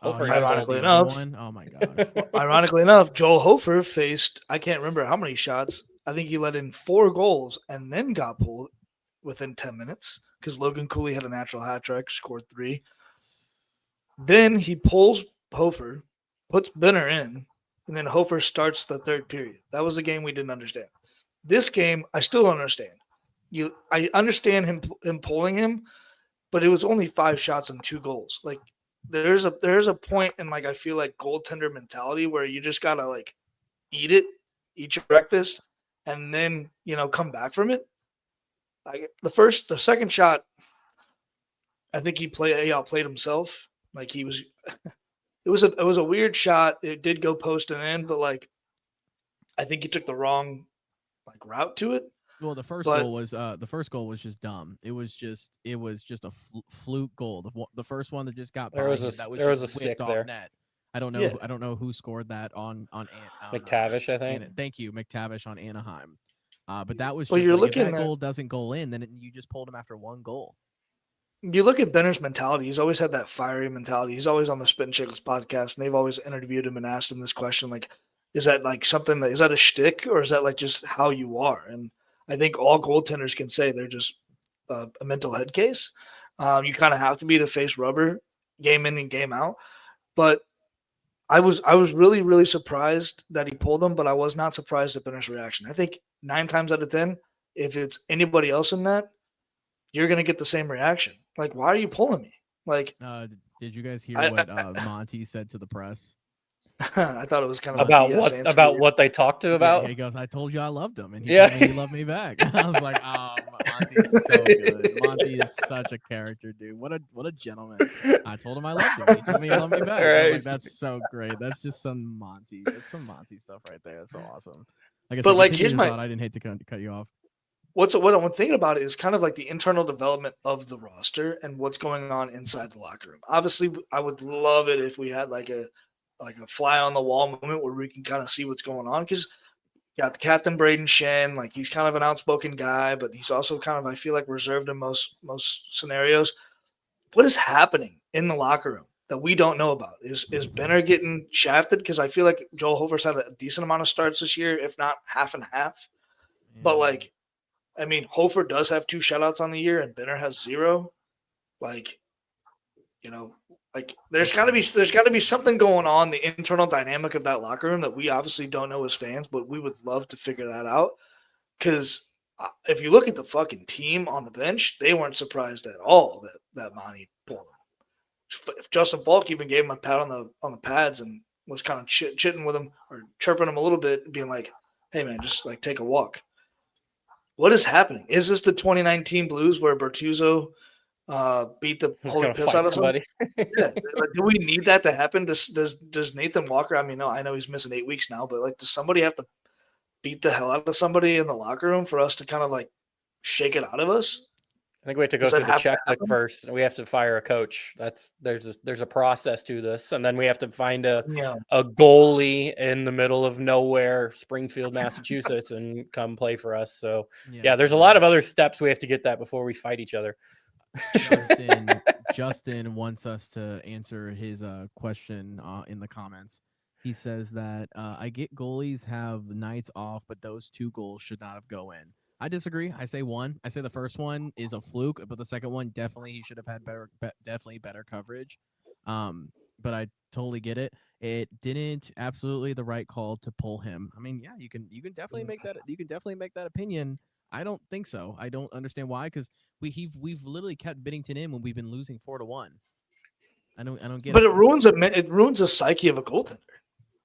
ironically enough, oh my gosh, ironically enough, Joel Hofer faced, I can't remember how many shots. I think he let in 4 goals and then got pulled within 10 minutes because Logan Cooley had a natural hat trick, scored 3. Then he pulls Hofer, puts Benner in, and then Hofer starts the third period. That was a game we didn't understand. This game, I still don't understand. I understand him pulling him, but it was only 5 shots and 2 goals. Like, there's a point in, like, I feel like goaltender mentality where you just gotta like eat your breakfast, and then come back from it. Like the second shot, I think he outplayed himself. Like, he was, it was a weird shot. It did go post and in, but like, I think he took the wrong route to it. Well, the first goal was just dumb. It was just a fluke goal. The first one that just got by him, that was a stick off net. I don't know. Yeah. I don't know who scored that on McTavish, I think. Thank you, McTavish on Anaheim. But that was just if that goal doesn't go in, then you just pulled him after 1 goal. You look at Benner's mentality. He's always had that fiery mentality. He's always on the Spit and Chicklets podcast, and they've always interviewed him and asked him this question, like, is that like something is that a shtick, or is that like just how you are? And I think all goaltenders can say they're just a mental head case. You kind of have to be to face rubber game in and game out. But I was really, really surprised that he pulled him, but I was not surprised at Benner's reaction. I think 9 times out of 10, if it's anybody else in that, you're going to get the same reaction. Like, why are you pulling me? Like, did you guys hear what Monty said to the press? I thought it was kind of about what they talked to about. Yeah, he goes, "I told you I loved him," and he told me he loved me back. I was like, Monty's so good. Monty is such a character, dude. What a gentleman. I told him I loved him. He told me he loved me back. Right. I was like, that's so great. That's just some Monty. That's some Monty stuff right there. That's so awesome. Like I said, like, here's my thought. I didn't hate to cut you off. What I'm thinking about is kind of like the internal development of the roster and what's going on inside the locker room. Obviously, I would love it if we had like a fly on the wall moment where we can kind of see what's going on, because you got the captain Braden Shen, like, he's kind of an outspoken guy, but he's also kind of, I feel like, reserved in most scenarios. What is happening in the locker room that we don't know about? Is Benner getting shafted? Because I feel like Joel Hofer's had a decent amount of starts this year, if not half and half. Yeah. But like, I mean, Hofer does have 2 shutouts on the year, and Benner has 0. Like, like, there's got to be something going on, the internal dynamic of that locker room that we obviously don't know as fans, but we would love to figure that out. Because if you look at the fucking team on the bench, they weren't surprised at all that Monty pulled him. If Justin Falk even gave him a pat on the pads and was kind of chitting with him or chirping him a little bit, being like, "Hey man, just like take a walk." What is happening? Is this the 2019 Blues where Bertuzzo beat the holy piss out of somebody? Yeah. Do we need that to happen? Does Nathan Walker? I mean, no, I know he's missing 8 weeks now, but like, does somebody have to beat the hell out of somebody in the locker room for us to kind of like shake it out of us? I think we have to go through the checkbook first. We have to fire a coach. There's a process to this, and then we have to find a goalie in the middle of nowhere, Springfield, Massachusetts, and come play for us. So yeah, there's a lot of other steps we have to get that before we fight each other. Justin wants us to answer his question in the comments. He says that I get goalies have nights off, but those 2 goals should not have go in. I disagree. I say one. I say the first one is a fluke, but the second one definitely he should have had definitely better coverage. But I totally get it. It didn't absolutely the right call to pull him. I mean, yeah, you can definitely make that opinion. I don't think so. I don't understand why, because we've literally kept Binnington in when we've been losing 4-1. I don't get But it. it ruins the psyche of a goaltender,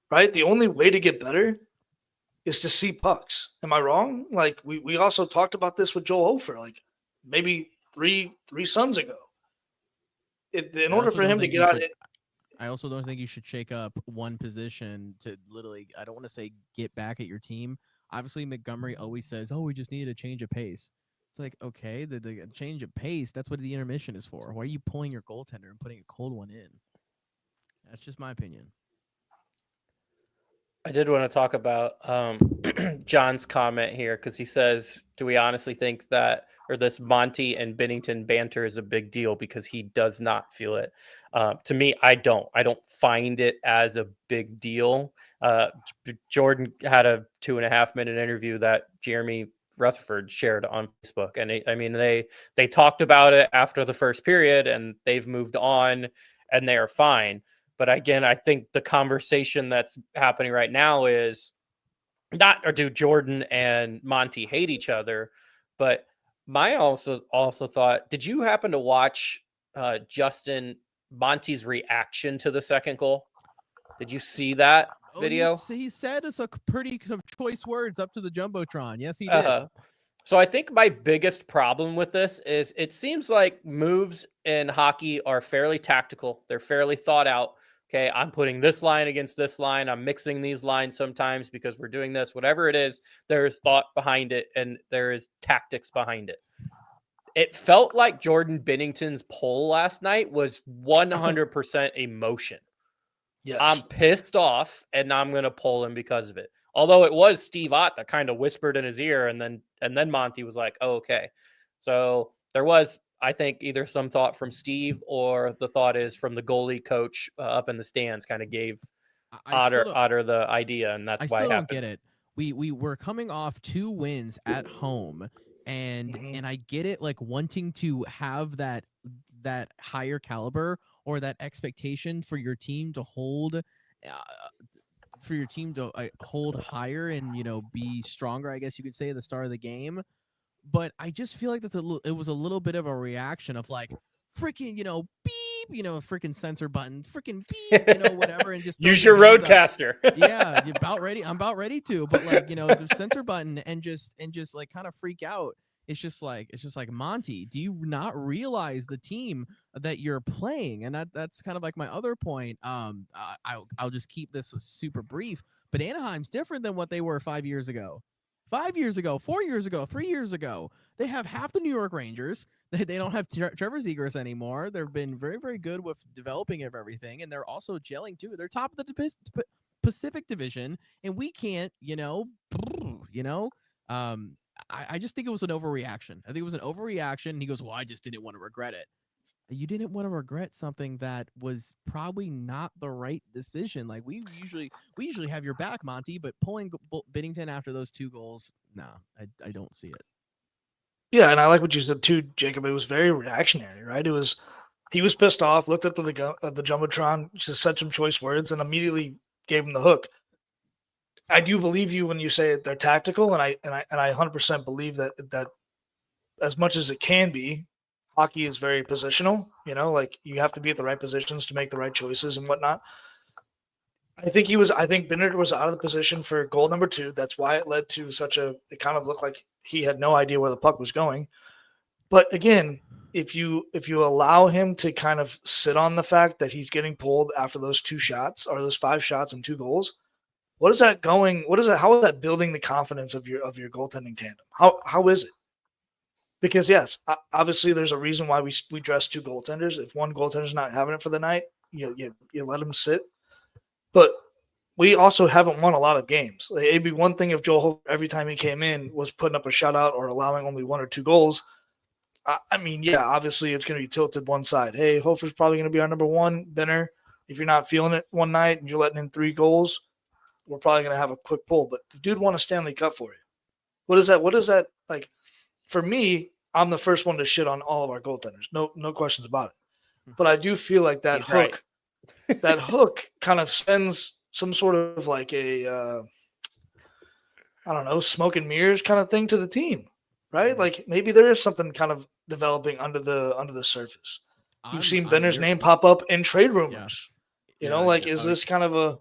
right? The only way to get better is to see pucks. Am I wrong? Like we also talked about this with Joel Hofer, like maybe three suns ago. In order for him to get out of it, I also don't think you should shake up one position to literally, I don't want to say get back at your team. Obviously, Montgomery always says, oh, we just needed a change of pace. It's like, okay, the change of pace, that's what the intermission is for. Why are you pulling your goaltender and putting a cold one in? That's just my opinion. I did want to talk about John's comment here, because he says, do we honestly think that, or this Monty and Binnington banter is a big deal? Because he does not feel it. To me, I don't find it as a big deal. Jordan had a 2.5-minute interview that Jeremy Rutherford shared on Facebook. And they talked about it after the first period, and they've moved on and they are fine. But again, I think the conversation that's happening right now is not, or do Jordan and Monty hate each other? But my also thought, did you happen to watch Justin Monty's reaction to the second goal? Did you see that video? He said it's a pretty choice words up to the Jumbotron. Yes, he did. So I think my biggest problem with this is it seems like moves in hockey are fairly tactical. They're fairly thought out. Okay, I'm putting this line against this line. I'm mixing these lines sometimes because we're doing this. Whatever it is, there is thought behind it and there is tactics behind it. It felt like Jordan Binnington's pull last night was 100% emotion. yes. I'm pissed off and I'm going to pull him because of it. Although it was Steve Ott that kind of whispered in his ear, and then Monty was like, oh, okay. So there was, I think, either some thought from Steve or the thought is from the goalie coach up in the stands kind of gave Otter the idea, and that's why it happened. I still don't get it. We were coming off 2 wins at home, and I get it, like wanting to have that higher caliber or that expectation for your team to hold hold higher and be stronger, I guess you could say, at the start of the game. But I just feel like it was a little bit of a reaction of like freaking beep, freaking censor button, freaking beep, whatever, and just use your roadcaster. Yeah, I'm about ready to, but like the censor button and just like kind of freak out. It's just like Monty, do you not realize the team that you're playing? And that's kind of like my other point. I'll just keep this super brief, but Anaheim's different than what they were 5 years ago. 5 years ago, 4 years ago, 3 years ago. They have half the New York Rangers. They don't have Trevor Zegras anymore. They've been very, very good with developing of everything, and they're also gelling too. They're top of the Pacific Division, and we can't, I just think it was an overreaction. I think it was an overreaction. And he goes, well, I just didn't want to regret it. You didn't want to regret something that was probably not the right decision. Like we usually have your back, Monty, but pulling Binnington after those 2 goals, no, I don't see it. Yeah, and I like what you said too, Jacob. It was very reactionary, right? He was pissed off, looked at the Jumbotron, just said some choice words, and immediately gave him the hook. I do believe you when you say they're tactical, and I 100% believe that as much as it can be, hockey is very positional. Like you have to be at the right positions to make the right choices and whatnot. I think Binnington was out of the position for goal number 2. That's why it led to it kind of looked like he had no idea where the puck was going. But again, if you allow him to kind of sit on the fact that he's getting pulled after those 2 shots or those 5 shots and 2 goals, how is that building the confidence of your goaltending tandem? How is it? Because yes, obviously there's a reason why we dress 2 goaltenders. If one goaltender's not having it for the night, you let him sit. But we also haven't won a lot of games. It'd be one thing if Joel Hofer, every time he came in, was putting up a shutout or allowing only 1 or 2 goals. I mean, yeah, obviously it's going to be tilted one side. Hey, Hofer's probably going to be our number one. Benner, if you're not feeling it one night and you're letting in 3 goals, we're probably going to have a quick pull. But the dude won a Stanley Cup for you. What is that? What is that like? For me, I'm the first one to shit on all of our goaltenders. No questions about it. But I do feel like that He's hook, right. that hook kind of sends some sort of like a I don't know, smoke and mirrors kind of thing to the team, right? Like maybe there is something kind of developing under the surface. You've seen Benner's name pop up in trade rumors. You know, like is this kind of a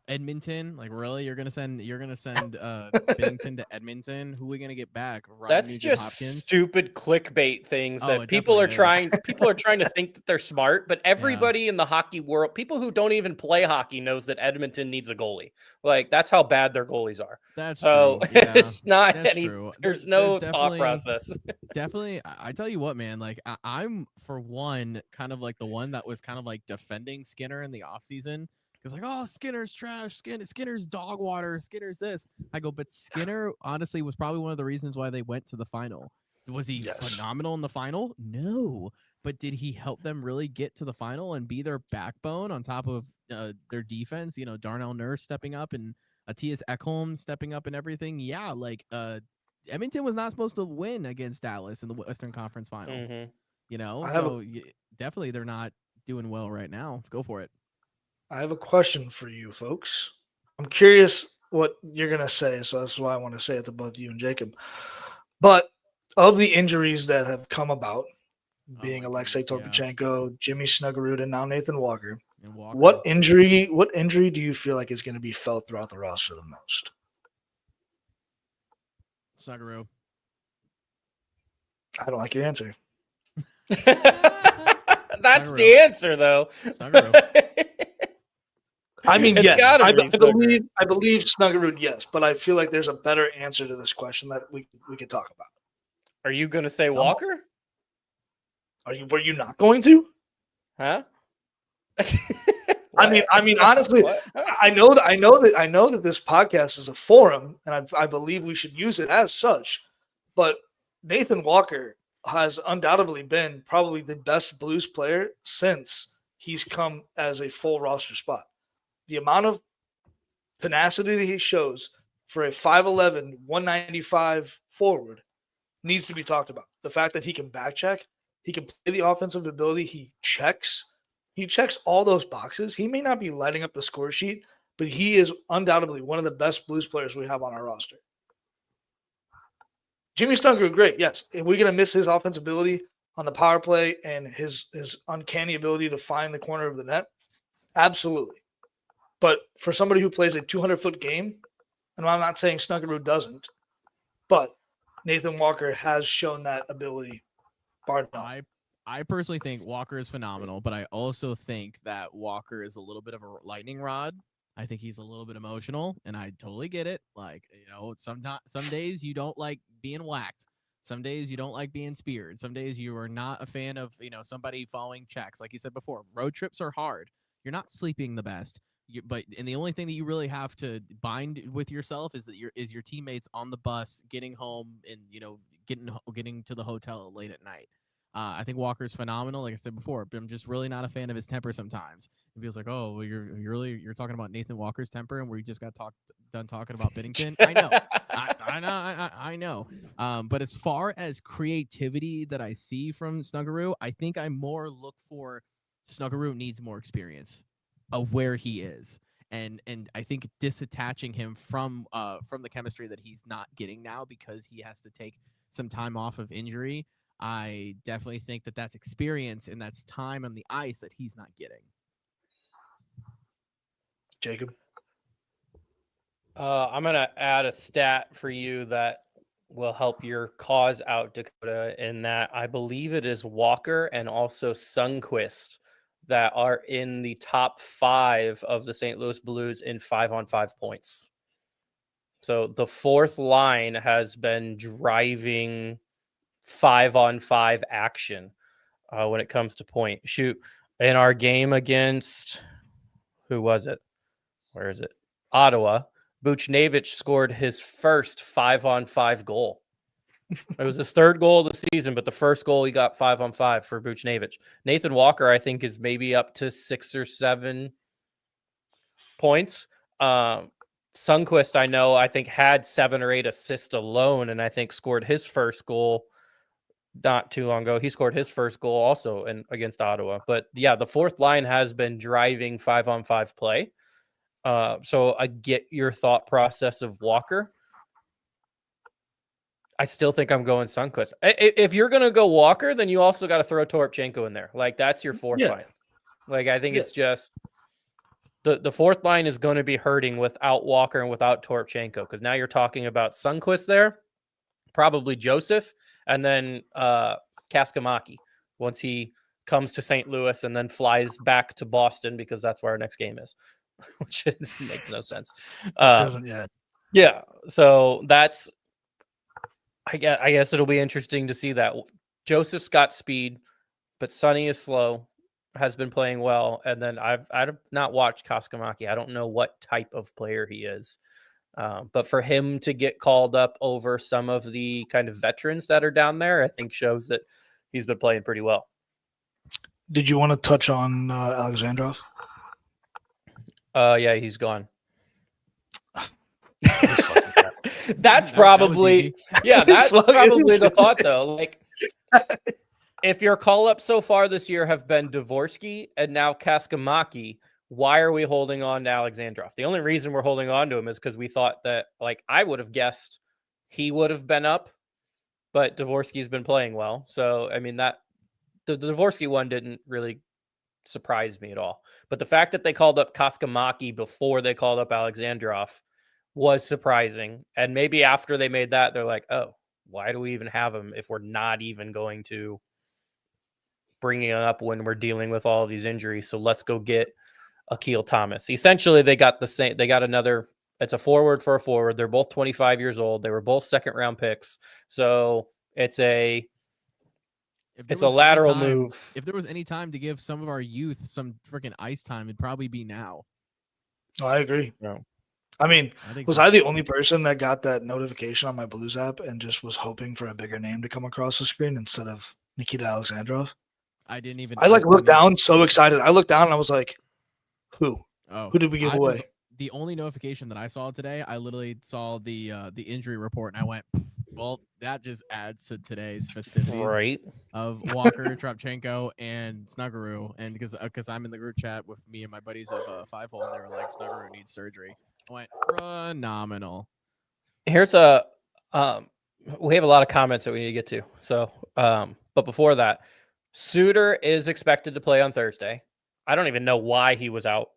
Edmonton? Like really, you're gonna send Binnington to Edmonton? Who are we gonna get back? Ryan That's Nugent just Hopkins? stupid clickbait things Oh, that it people are definitely is. trying to think that they're smart, but everybody in the hockey world, people who don't even play hockey knows that Edmonton needs a goalie. Like that's how bad their goalies are. That's So true. Yeah, it's not that's any true. there's There's no thought process. definitely. I tell you what, man. Like I'm for one, kind of like the one that was kind of like defending Skinner in the offseason. Because like, oh, Skinner's trash. Skinner's dog water. Skinner's this. I go, but Skinner honestly was probably one of the reasons why they went to the final. Was he phenomenal in the final? No. But did he help them really get to the final and be their backbone on top of their defense? You know, Darnell Nurse stepping up and Matthias Ekholm stepping up and everything. Yeah, like Edmonton was not supposed to win against Dallas in the Western Conference final. Mm-hmm. You know, definitely they're not doing well right now. Go for it. I have a question for you folks. I'm curious what you're going to say, so that's why I want to say it to both you and Jacob. But of the injuries that have come about, being Alexei Topchenko, Jimmy Snuggerud, and now Nathan Walker, what injury do you feel like is going to be felt throughout the roster the most? Snuggerud. I don't like your answer. That's the answer, though. I mean, yes, I believe Snuggerud, yes, but I feel like there's a better answer to this question that we could talk about. Are you going to say Walker? Were you not going to? Huh? I mean, honestly, I know that this podcast is a forum, and I believe we should use it as such. But Nathan Walker has undoubtedly been probably the best Blues player since he's come as a full roster spot. The amount of tenacity that he shows for a 5'11", 195 forward needs to be talked about. The fact that he can back check, he can play the offensive ability, he checks all those boxes. He may not be lighting up the score sheet, but he is undoubtedly one of the best Blues players we have on our roster. Jimmy Snuggerud, great, yes. Are we going to miss his offensive ability on the power play and his uncanny ability to find the corner of the net? Absolutely. But for somebody who plays a 200-foot game, and I'm not saying Snuggerud doesn't, but Nathan Walker has shown that ability. I personally think Walker is phenomenal, but I also think that Walker is a little bit of a lightning rod. I think he's a little bit emotional, and I totally get it. Like, you know, some days you don't like being whacked. Some days you don't like being speared. Some days you are not a fan of, you know, somebody following checks. Like you said before, road trips are hard. You're not sleeping the best. And the only thing that you really have to bind with yourself is that your teammates on the bus getting home and, you know, getting to the hotel late at night. I think Walker's phenomenal. Like I said before, but I'm just really not a fan of his temper sometimes. It feels like, oh, well, you're talking about Nathan Walker's temper, and we just got done talking about Binnington. I know, I know. But as far as creativity that I see from Snuggerud, I think I more look for Snuggerud needs more experience of where he is. And I think disattaching him from the chemistry that he's not getting now because he has to take some time off of injury, I definitely think that that's experience and that's time on the ice that he's not getting. Jacob? I'm going to add a stat for you that will help your cause out, Dakota, in that I believe it is Walker and also Sundqvist that are in the top 5 of the St. Louis Blues in 5-on-5 points. So the fourth line has been driving 5-on-5 action when it comes to point. Shoot, in our game against, who was it? Where is it? Ottawa. Buchnevich scored his first 5-on-5 goal. It was his third goal of the season, but the first goal he got 5-on-5 for Buchnevich. Nathan Walker, I think, is maybe up to 6 or 7 points. Sundqvist, I think had 7 or 8 assists alone, and I think scored his first goal not too long ago. He scored his first goal also against Ottawa. But yeah, the fourth line has been driving 5-on-5 play. So I get your thought process of Walker. I still think I'm going Sundqvist. If you're going to go Walker, then you also got to throw Toropchenko in there. Like, that's your fourth line. Like, I think it's just the fourth line is going to be hurting without Walker and without Toropchenko, because now you're talking about Sundqvist there, probably Joseph, and then Kaskamaki once he comes to St. Louis and then flies back to Boston, because that's where our next game is, which makes no sense. Doesn't yet. Yeah, so that's. I guess it'll be interesting to see that. Joseph's got speed, but Sonny is slow, has been playing well. And then I've not watched Kaskamaki. I don't know what type of player he is. But for him to get called up over some of the kind of veterans that are down there, I think shows that he's been playing pretty well. Did you want to touch on Alexandrov? Yeah, he's gone. That's probably that's probably the thought, though. Like, if your call-ups so far this year have been Dvorsky and now Kaskamaki, why are we holding on to Alexandrov? The only reason we're holding on to him is because we thought that, like, I would have guessed he would have been up, but Dvorsky's been playing well. So, I mean, that the Dvorsky one didn't really surprise me at all. But the fact that they called up Kaskamaki before they called up Alexandrov was surprising. And maybe after they made that, they're like, oh, why do we even have him if we're not even going to bring him up when we're dealing with all of these injuries? So let's go get Akil Thomas. Essentially, they got the same. They got another. It's a forward for a forward. They're both 25 years old. They were both second-round picks. So it's a lateral move. If there was any time to give some of our youth some freaking ice time, it'd probably be now. Oh, I agree. No. I mean, I the only person that got that notification on my Blues app and just was hoping for a bigger name to come across the screen instead of Nikita Alexandrov? I didn't even. I looked down so excited. I looked down and I was like, who? Oh, who did we give away? The only notification that I saw today, I literally saw the injury report and I went, well, that just adds to today's festivities of Walker, Tropchenko, and Snuggeroo. And because I'm in the group chat with me and my buddies of 5 Hole, and they were like, Snuggeroo needs surgery. I went, phenomenal. Here's we have a lot of comments that we need to get to. So, but before that, Suter is expected to play on Thursday. I don't even know why he was out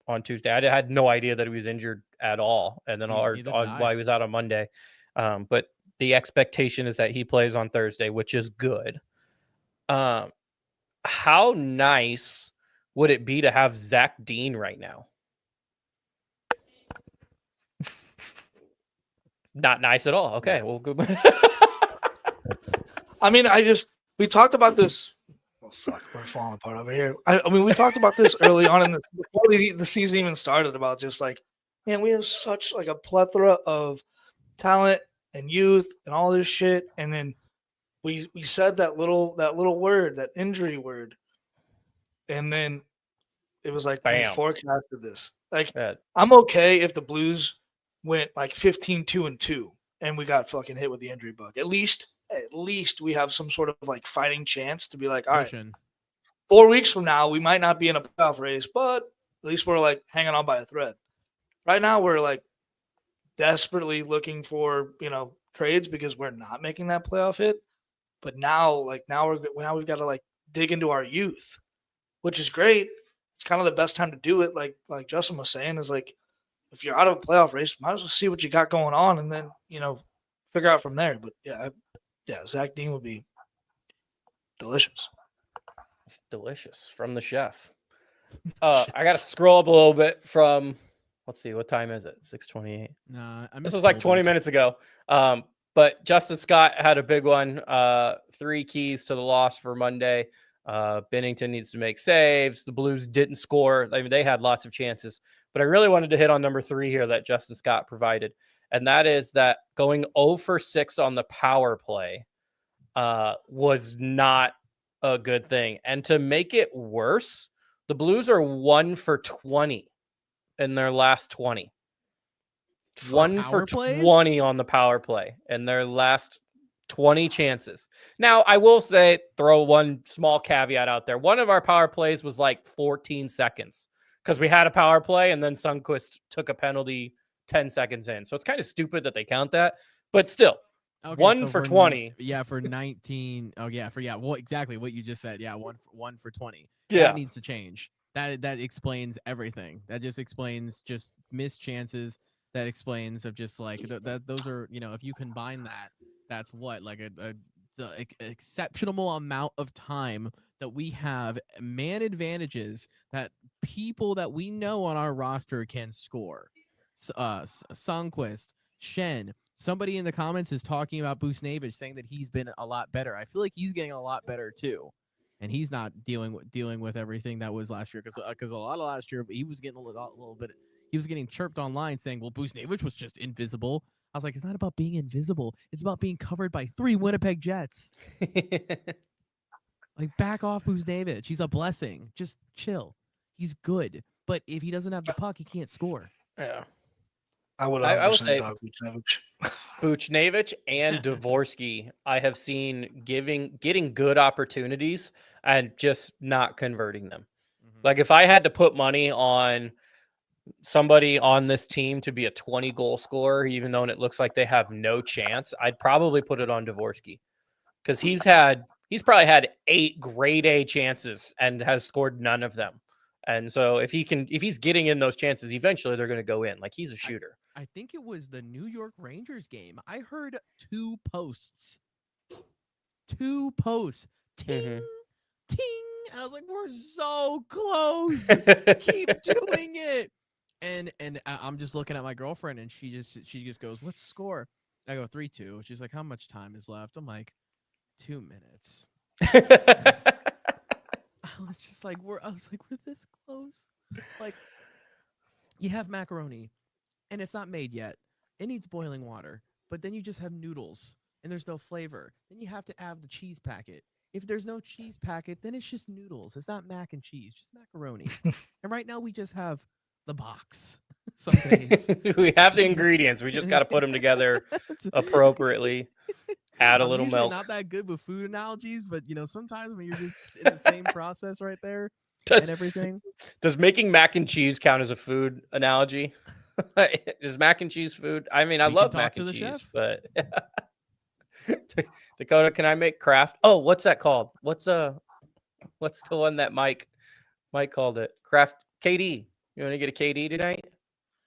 on Tuesday. I had no idea that he was injured at all. And then why he was out on Monday. But the expectation is that he plays on Thursday, which is good. How nice would it be to have Zach Dean right now? Not nice at all. Okay, well, good. I mean, we talked about this. Oh, fuck, we're falling apart over here. I mean, we talked about this early on before the season even started, about just like, man, we have such like a plethora of talent and youth and all this shit, and then we said that little word, that injury word, and then it was like, we forecasted this. Like, I'm okay if the Blues went like 15-2-2 and we got fucking hit with the injury bug. At least we have some sort of like fighting chance to be like, all right, 4 weeks from now, we might not be in a playoff race, but at least we're like hanging on by a thread. Right now, we're like desperately looking for, trades because we're not making that playoff hit. But now we've got to like dig into our youth, which is great. It's kind of the best time to do it. Like Justin was saying, is like, if you're out of a playoff race, might as well see what you got going on and then, figure out from there. But yeah, Zach Dean would be delicious. Delicious from the chef. I got to scroll up a little bit from, let's see, what time is it? 6:28. Nah, this was like 20 minutes ago. But Justin Scott had a big one. 3 keys to the loss for Monday. Bennington needs to make saves. The Blues didn't score. I mean, they had lots of chances, but I really wanted to hit on number 3 here that Justin Scott provided. and that is that going 0 for 6 on the power play was not a good thing. And to make it worse, the Blues are 1 for 20 in their last 20. 1 for 20 on the power play in their last 20 chances. Now, I will say, throw one small caveat out there. One of our power plays was like 14 seconds because we had a power play and then Sundqvist took a penalty 10 seconds in. So it's kind of stupid that they count that, but still. Okay, 1 for 20. Yeah, for 19. Oh, yeah, well, exactly what you just said. Yeah, one for 20. Yeah. That needs to change. That explains everything. That just explains just missed chances. That explains of just like that. Those are, if you combine that, that's what, like a exceptional amount of time that we have man advantages that people that we know on our roster can score. Sundqvist, Shen. Somebody in the comments is talking about Buchnevich, saying that he's been a lot better. I feel like he's getting a lot better too, and he's not dealing with everything that was last year because a lot of last year he was getting a little bit. He was getting chirped online saying, "Well, Buchnevich was just invisible." I was like, "It's not about being invisible. It's about being covered by 3 Winnipeg Jets." Like, back off, Buchnevich. He's a blessing. Just chill. He's good, but if he doesn't have the puck, he can't score. Yeah. I would say Buchnevich. Buchnevich and Dvorsky, I have seen getting good opportunities and just not converting them. Mm-hmm. Like, if I had to put money on somebody on this team to be a 20 goal scorer, even though it looks like they have no chance, I'd probably put it on Dvorsky because he's probably had 8 grade A chances and has scored none of them. And so if he's getting in those chances, eventually they're going to go in. Like, he's a shooter. I think it was the New York Rangers game. I heard 2 posts. 2 posts. Ting, mm-hmm. Ting. I was like, we're so close. Keep doing it. And I'm just looking at my girlfriend, and she just goes, "What's the score?" I go 3-2. She's like, "How much time is left?" I'm like, 2 minutes. I was like, we're this close. Like, you have macaroni, and it's not made yet. It needs boiling water. But then you just have noodles, and there's no flavor. Then you have to add the cheese packet. If there's no cheese packet, then it's just noodles. It's not mac and cheese, just macaroni. And right now we just have the box. Some days. We have the ingredients. We just got to put them together appropriately. Add a little milk. Not that good with food analogies, but sometimes when you're just in the same process right there and everything. Does making mac and cheese count as a food analogy? Is mac and cheese food? I mean, I love mac and cheese, chef. But Dakota, can I make Kraft? Oh, what's that called? What's the one that Mike called it? Kraft KD. You want to get a KD tonight?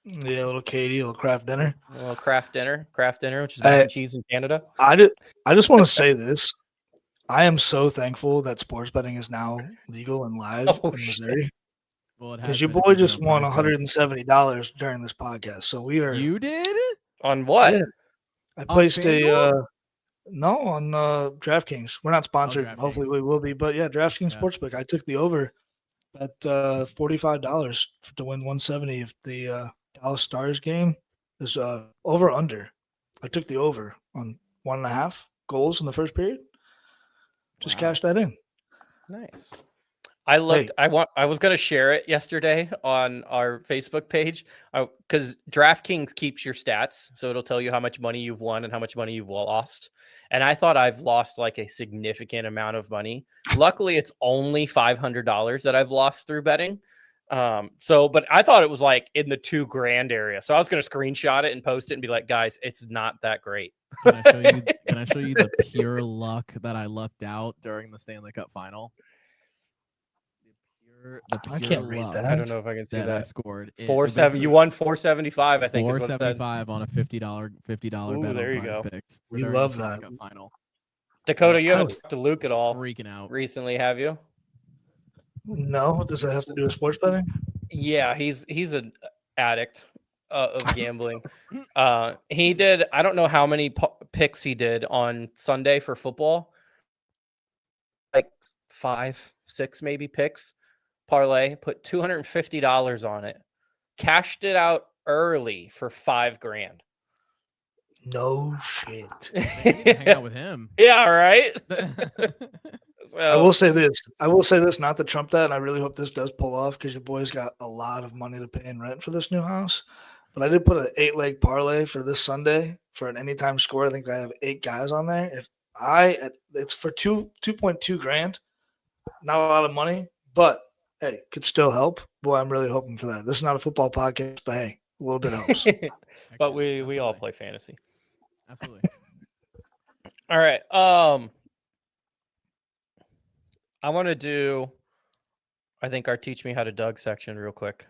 Yeah, a little KD, a little Kraft dinner. A little Kraft dinner, which is mac and cheese in Canada. I just want to say this. I am so thankful that sports betting is now legal and live in Missouri. Well, because your boy just won $170 during this podcast. So we are. You did? On what? Yeah. I placed on DraftKings. We're not sponsored. Hopefully we will be. But yeah, DraftKings Sportsbook. I took the over at $45 to win 170 if the Dallas Stars game is over under. I took the over on 1.5 goals in the first period. Just cashed that in. Nice. I looked. Hey. I was going to share it yesterday on our Facebook page because DraftKings keeps your stats, so it'll tell you how much money you've won and how much money you've lost. And I thought I've lost like a significant amount of money. Luckily, it's only $500 that I've lost through betting. But I thought it was like in the $2,000 area. So I was going to screenshot it and post it and be like, guys, it's not that great. Can I show you the pure luck that I lucked out during the Stanley Cup final? I can't read that. I don't know if I can see that. I scored 470. You won 475. I think 475 on a $50 bet on Prize Picks. We love that. Final. Dakota, you haven't talked to Luke at all. Freaking out recently, have you? No. Does it have to do with sports betting? Yeah, he's an addict of gambling. He did. I don't know how many picks he did on Sunday for football. Like 5, 6 maybe picks. Parlay, put $250 on it, cashed it out early for $5,000. No shit. I need to hang out with him. Yeah, right. I will say this. Not to trump that, and I really hope this does pull off because your boy's got a lot of money to pay in rent for this new house. But I did put an 8-leg parlay for this Sunday for an anytime score. I think I have 8 guys on there. It's for 2.2 grand. Not a lot of money, but hey, could still help. Boy, I'm really hoping for that. This is not a football podcast, but hey, a little bit helps. But we all play fantasy. Absolutely. All right. I want to do, I think, our Teach Me How to Doug section real quick,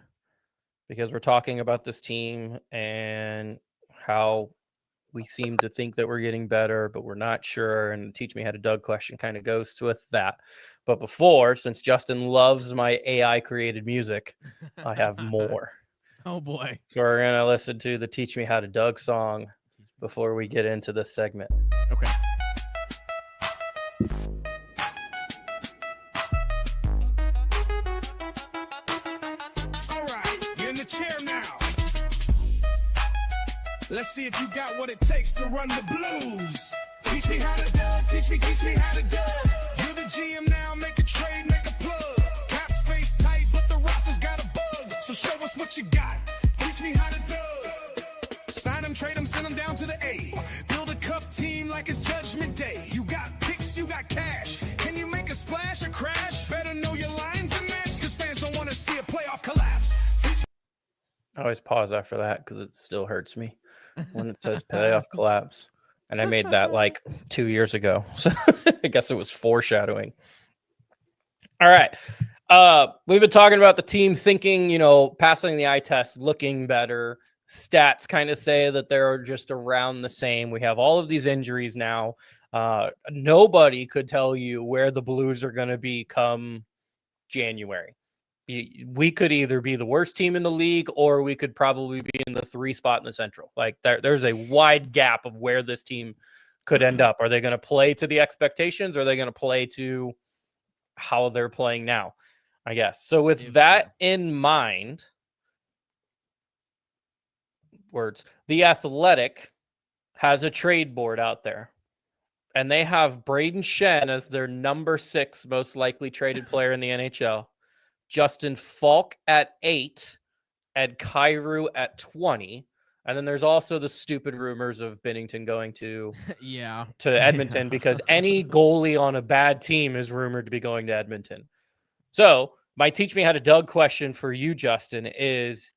because we're talking about this team and how we seem to think that we're getting better, but we're not sure. And Teach Me How to Doug question kind of goes with that. But before, since Justin loves my AI created music, I have more. Oh boy. So we're going to listen to the Teach Me How to Doug song before we get into this segment. Okay. Let's see if you got what it takes to run the blues. Teach me how to Doug, teach me how to Doug. You're the GM now, make a trade, make a plug. Cap space tight, but the roster's got a bug. So show us what you got. Teach me how to Doug. Sign them, trade them, send them down to the A. Build a cup team like it's Judgment Day. You got picks, you got cash. Can you make a splash or crash? Better know your lines and match, because fans don't want to see a playoff collapse. I always pause after that because it still hurts me when it says playoff collapse. And I made that like 2 years ago. So I guess it was foreshadowing. All right. We've been talking about the team thinking, passing the eye test, looking better. Stats kind of say that they're just around the same. We have all of these injuries now. Nobody could tell you where the Blues are going to be come January. We could either be the worst team in the league, or we could probably be in the 3 spot in the Central. Like there's a wide gap of where this team could end up. Are they going to play to the expectations, or are they going to play to how they're playing now? I guess. So with that in mind, The Athletic has a trade board out there, and they have Braden Shen as their number 6 most likely traded player in the NHL. Justin Falk at 8, Ed Kyrou at 20. And then there's also the stupid rumors of Binnington going to Edmonton because any goalie on a bad team is rumored to be going to Edmonton. So my Teach Me How to Doug question for you, Justin, is,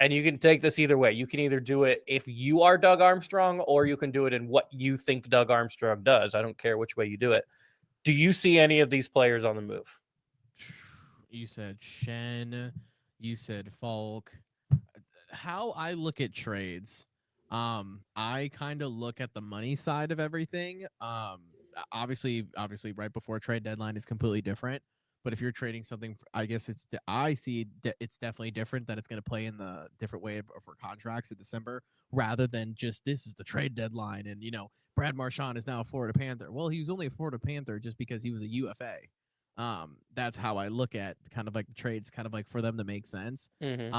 and you can take this either way. You can either do it if you are Doug Armstrong, or you can do it in what you think Doug Armstrong does. I don't care which way you do it. Do you see any of these players on the move? You said Shen, you said Falk. How I look at trades, I kind of look at the money side of everything. Obviously, right before trade deadline is completely different. But if you're trading something, I guess it's definitely different, that it's going to play in the different way for contracts in December, rather than just this is the trade deadline and Brad Marchand is now a Florida Panther. Well, he was only a Florida Panther just because he was a UFA. That's how I look at kind of like the trades, kind of like for them to make sense. Mm-hmm.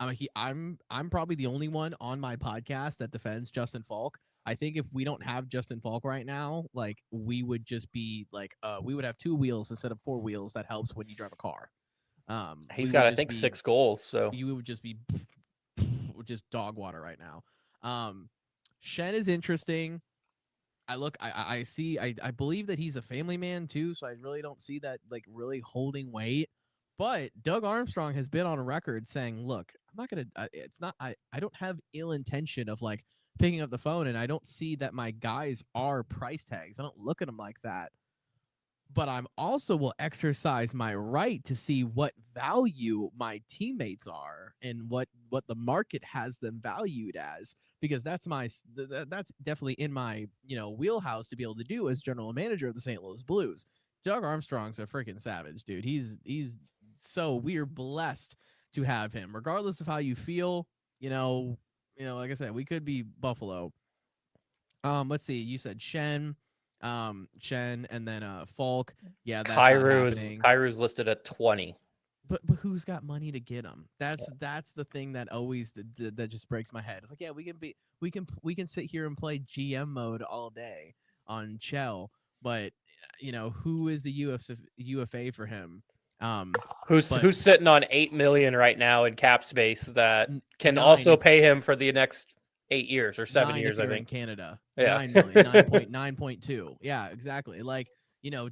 I'm probably the only one on my podcast that defends Justin Falk. I think if we don't have Justin Falk right now, like we would just be like we would have 2 wheels instead of 4 wheels. That helps when you drive a car. He's got, I think, 6 goals. So you would just be just dog water right now. Shen is interesting. I see, I believe that he's a family man too, so I really don't see that like really holding weight. But Doug Armstrong has been on record saying, look, I'm not going to, I don't have ill intention of like picking up the phone, and I don't see that my guys are price tags. I don't look at them like that. But I'm also will exercise my right to see what value my teammates are and what the market has them valued as, because that's definitely in my wheelhouse to be able to do as general manager of the St. Louis Blues. Doug Armstrong's a freaking savage, dude. He's so we're blessed to have him, regardless of how you feel. Like I said, we could be Buffalo. Let's see. You said Shen, and then Falk. Yeah, that's Kyrou's listed at 20. But who's got money to get him? That's the thing that always that just breaks my head. It's like, yeah, we can sit here and play GM mode all day on Chell, but who is the UFA for him? Who's sitting on 8 million right now in cap space that can 9 also if- pay him for the next 8 years or 7 9 years, if I you're in think. Canada. Yeah. 9 million, 9.2. Yeah, exactly. Like,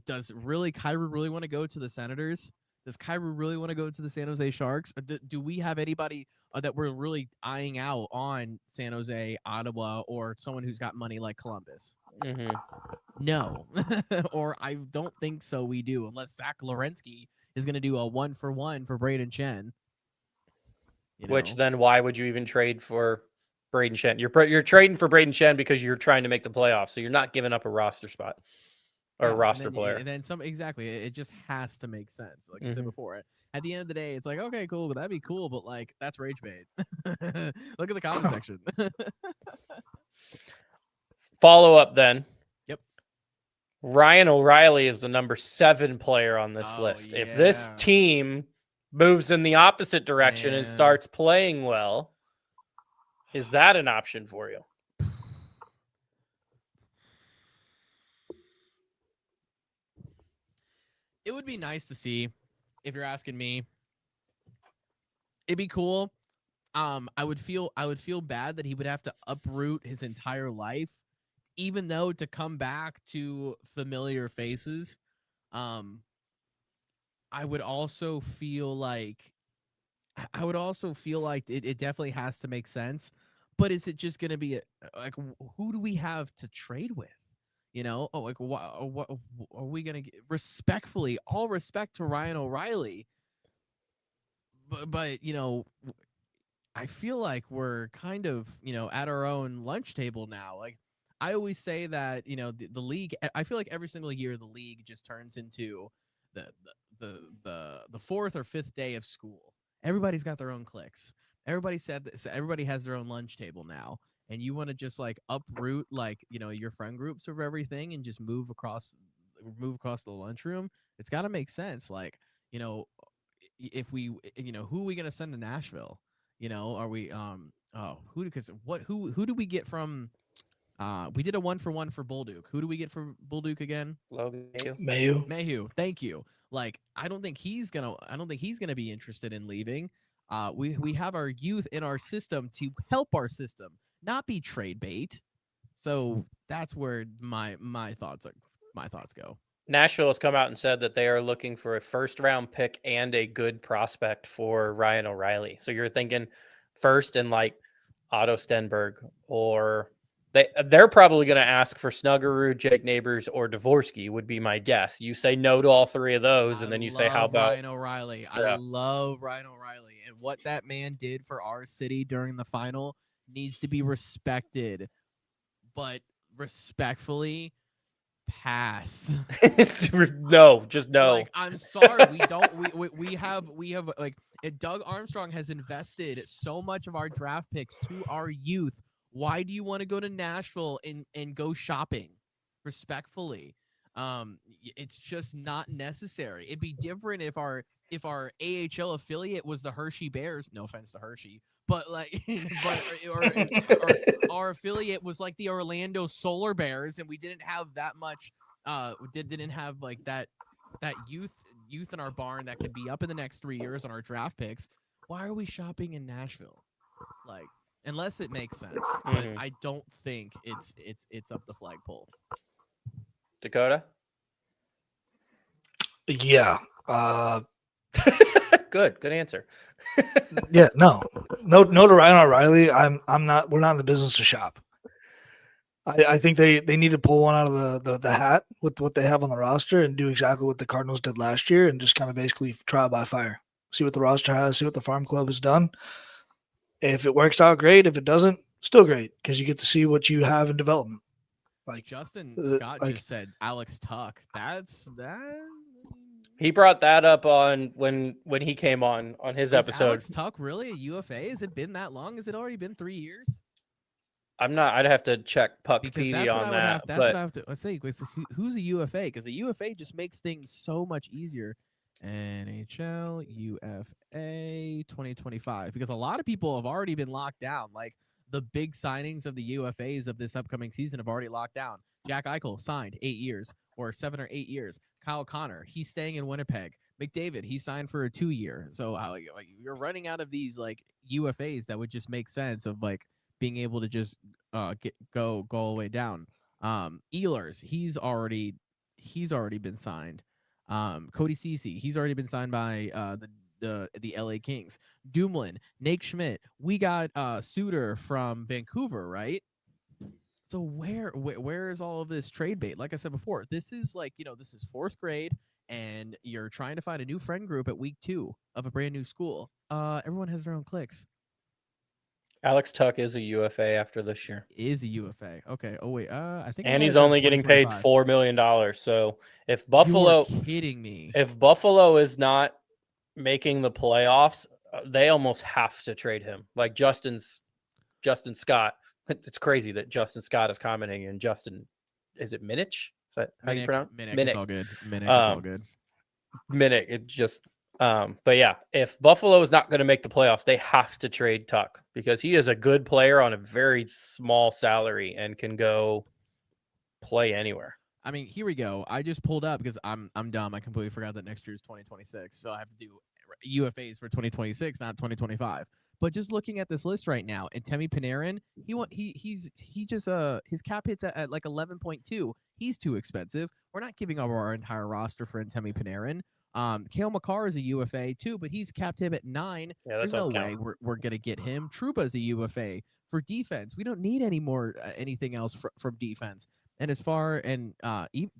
does Kyrie really want to go to the Senators? Does Kyrie really want to go to the San Jose Sharks? Or do we have anybody that we're really eyeing out on San Jose, Ottawa, or someone who's got money like Columbus? Mm-hmm. No, or I don't think so. We do, unless Zach Lorensky is going to do a 1-for-1 for Braden Chen. Which then why would you even trade for Braden Shen? You're trading for Braden Shen because you're trying to make the playoffs, so you're not giving up a roster spot or a roster player. And then exactly. It just has to make sense. Like I said before, at the end of the day, it's like, okay, cool, that'd be cool, but like that's rage bait. Look at the comment section. Follow up then. Yep. Ryan O'Reilly is the number 7 player on this list. Yeah. If this team moves in the opposite direction and starts playing well, is that an option for you? It would be nice to see, if you're asking me. It'd be cool. I would feel bad that he would have to uproot his entire life, even though to come back to familiar faces. I would also feel like it definitely has to make sense. But is it just going to be like, who do we have to trade with? What are we going to get? Respectfully, all respect to Ryan O'Reilly. But I feel like we're kind of, at our own lunch table now. Like, I always say that, the league, I feel like every single year the league just turns into the fourth or fifth day of school. Everybody's got their own cliques. Everybody has their own lunch table now. And you want to just like uproot like, your friend groups of everything and just move across the lunchroom. It's got to make sense. Like, if we, who are we going to send to Nashville? Are we, who do we get from, we did a 1-for-1 for Bolduc. Who do we get for Bolduc again? Logan Mayhew. Thank you. Like, I don't think he's gonna be interested in leaving. We have our youth in our system to help our system, not be trade bait. So that's where my thoughts go. Nashville has come out and said that they are looking for a first-round pick and a good prospect for Ryan O'Reilly. So you're thinking first and like Otto Stenberg, or they're probably going to ask for Snuggerud, Jake Neighbors, or Dvorsky would be my guess. You say no to all 3 of those, and then you say, how about Ryan O'Reilly? Yeah. I love Ryan O'Reilly, and what that man did for our city during the final needs to be respected, but respectfully, pass. No, just no. Like, I'm sorry, we have like, Doug Armstrong has invested so much of our draft picks to our youth. Why do you want to go to Nashville and go shopping? Respectfully, it's just not necessary. It'd be different if our AHL affiliate was the Hershey Bears. No offense to Hershey, but like, or our affiliate was like the Orlando Solar Bears, and we didn't have that much. Didn't have like that youth in our barn that could be up in the next 3 years on our draft picks. Why are we shopping in Nashville? Like, unless it makes sense, but I don't think it's up the flagpole. Dakota? Yeah. Good answer. Yeah, no to Ryan O'Reilly. I'm not. We're not in the business to shop. I think they need to pull one out of the hat with what they have on the roster and do exactly what the Cardinals did last year and just kind of basically trial by fire. See what the roster has. See what the farm club has done. If it works out, great. If it doesn't, still great, because you get to see what you have in development. Like Justin Scott just said, Alex Tuck. That's that. He brought that up on when he came on his episode. Alex Tuck really a UFA? Has it been that long? Has it already been 3 years? I'm not. I'd have to check Puck Because PD that's on that. That's what I have to say. Who's a UFA? Because a UFA just makes things so much easier. NHL UFA 2025, because a lot of people have already been locked down. Like the big signings of the UFAs of this upcoming season have already locked down. Jack Eichel signed 8 years or 7 or 8 years. Kyle Connor, he's staying in Winnipeg. McDavid, he signed for a 2-year. So you're running out of these like UFAs that would just make sense of like being able to just go all the way down. Ehlers, he's already been signed. Cody Ceci, he's already been signed by the LA Kings. Dumoulin, Nate Schmidt. We got Suter from Vancouver, right? So where is all of this trade bait? Like I said before, this is like, this is 4th grade and you're trying to find a new friend group at week 2 of a brand new school. Everyone has their own cliques. Alex Tuck is a UFA after this year. Is a UFA. Okay. Oh wait. I think. And he's only getting paid $4 million. So if Buffalo, you're kidding me. If Buffalo is not making the playoffs, they almost have to trade him. Like Justin Scott. It's crazy that Justin Scott is commenting, and Justin, is it Minich? Is that how you pronounce it? Minnick. It's all good. Minnick. It's all good. Minnick. It just. But yeah, if Buffalo is not going to make the playoffs, they have to trade Tuck because he is a good player on a very small salary and can go play anywhere. I mean, here we go. I just pulled up because I'm dumb. I completely forgot that next year is 2026, so I have to do UFAs for 2026, not 2025. But just looking at this list right now, and Temi Panarin, his cap hits at like 11.2. He's too expensive. We're not giving up our entire roster for Temi Panarin. Cale Makar is a UFA too, but he's capped him at 9. Yeah, there's no way we're gonna get him. Trouba's a UFA for defense. We don't need any more anything else from defense. And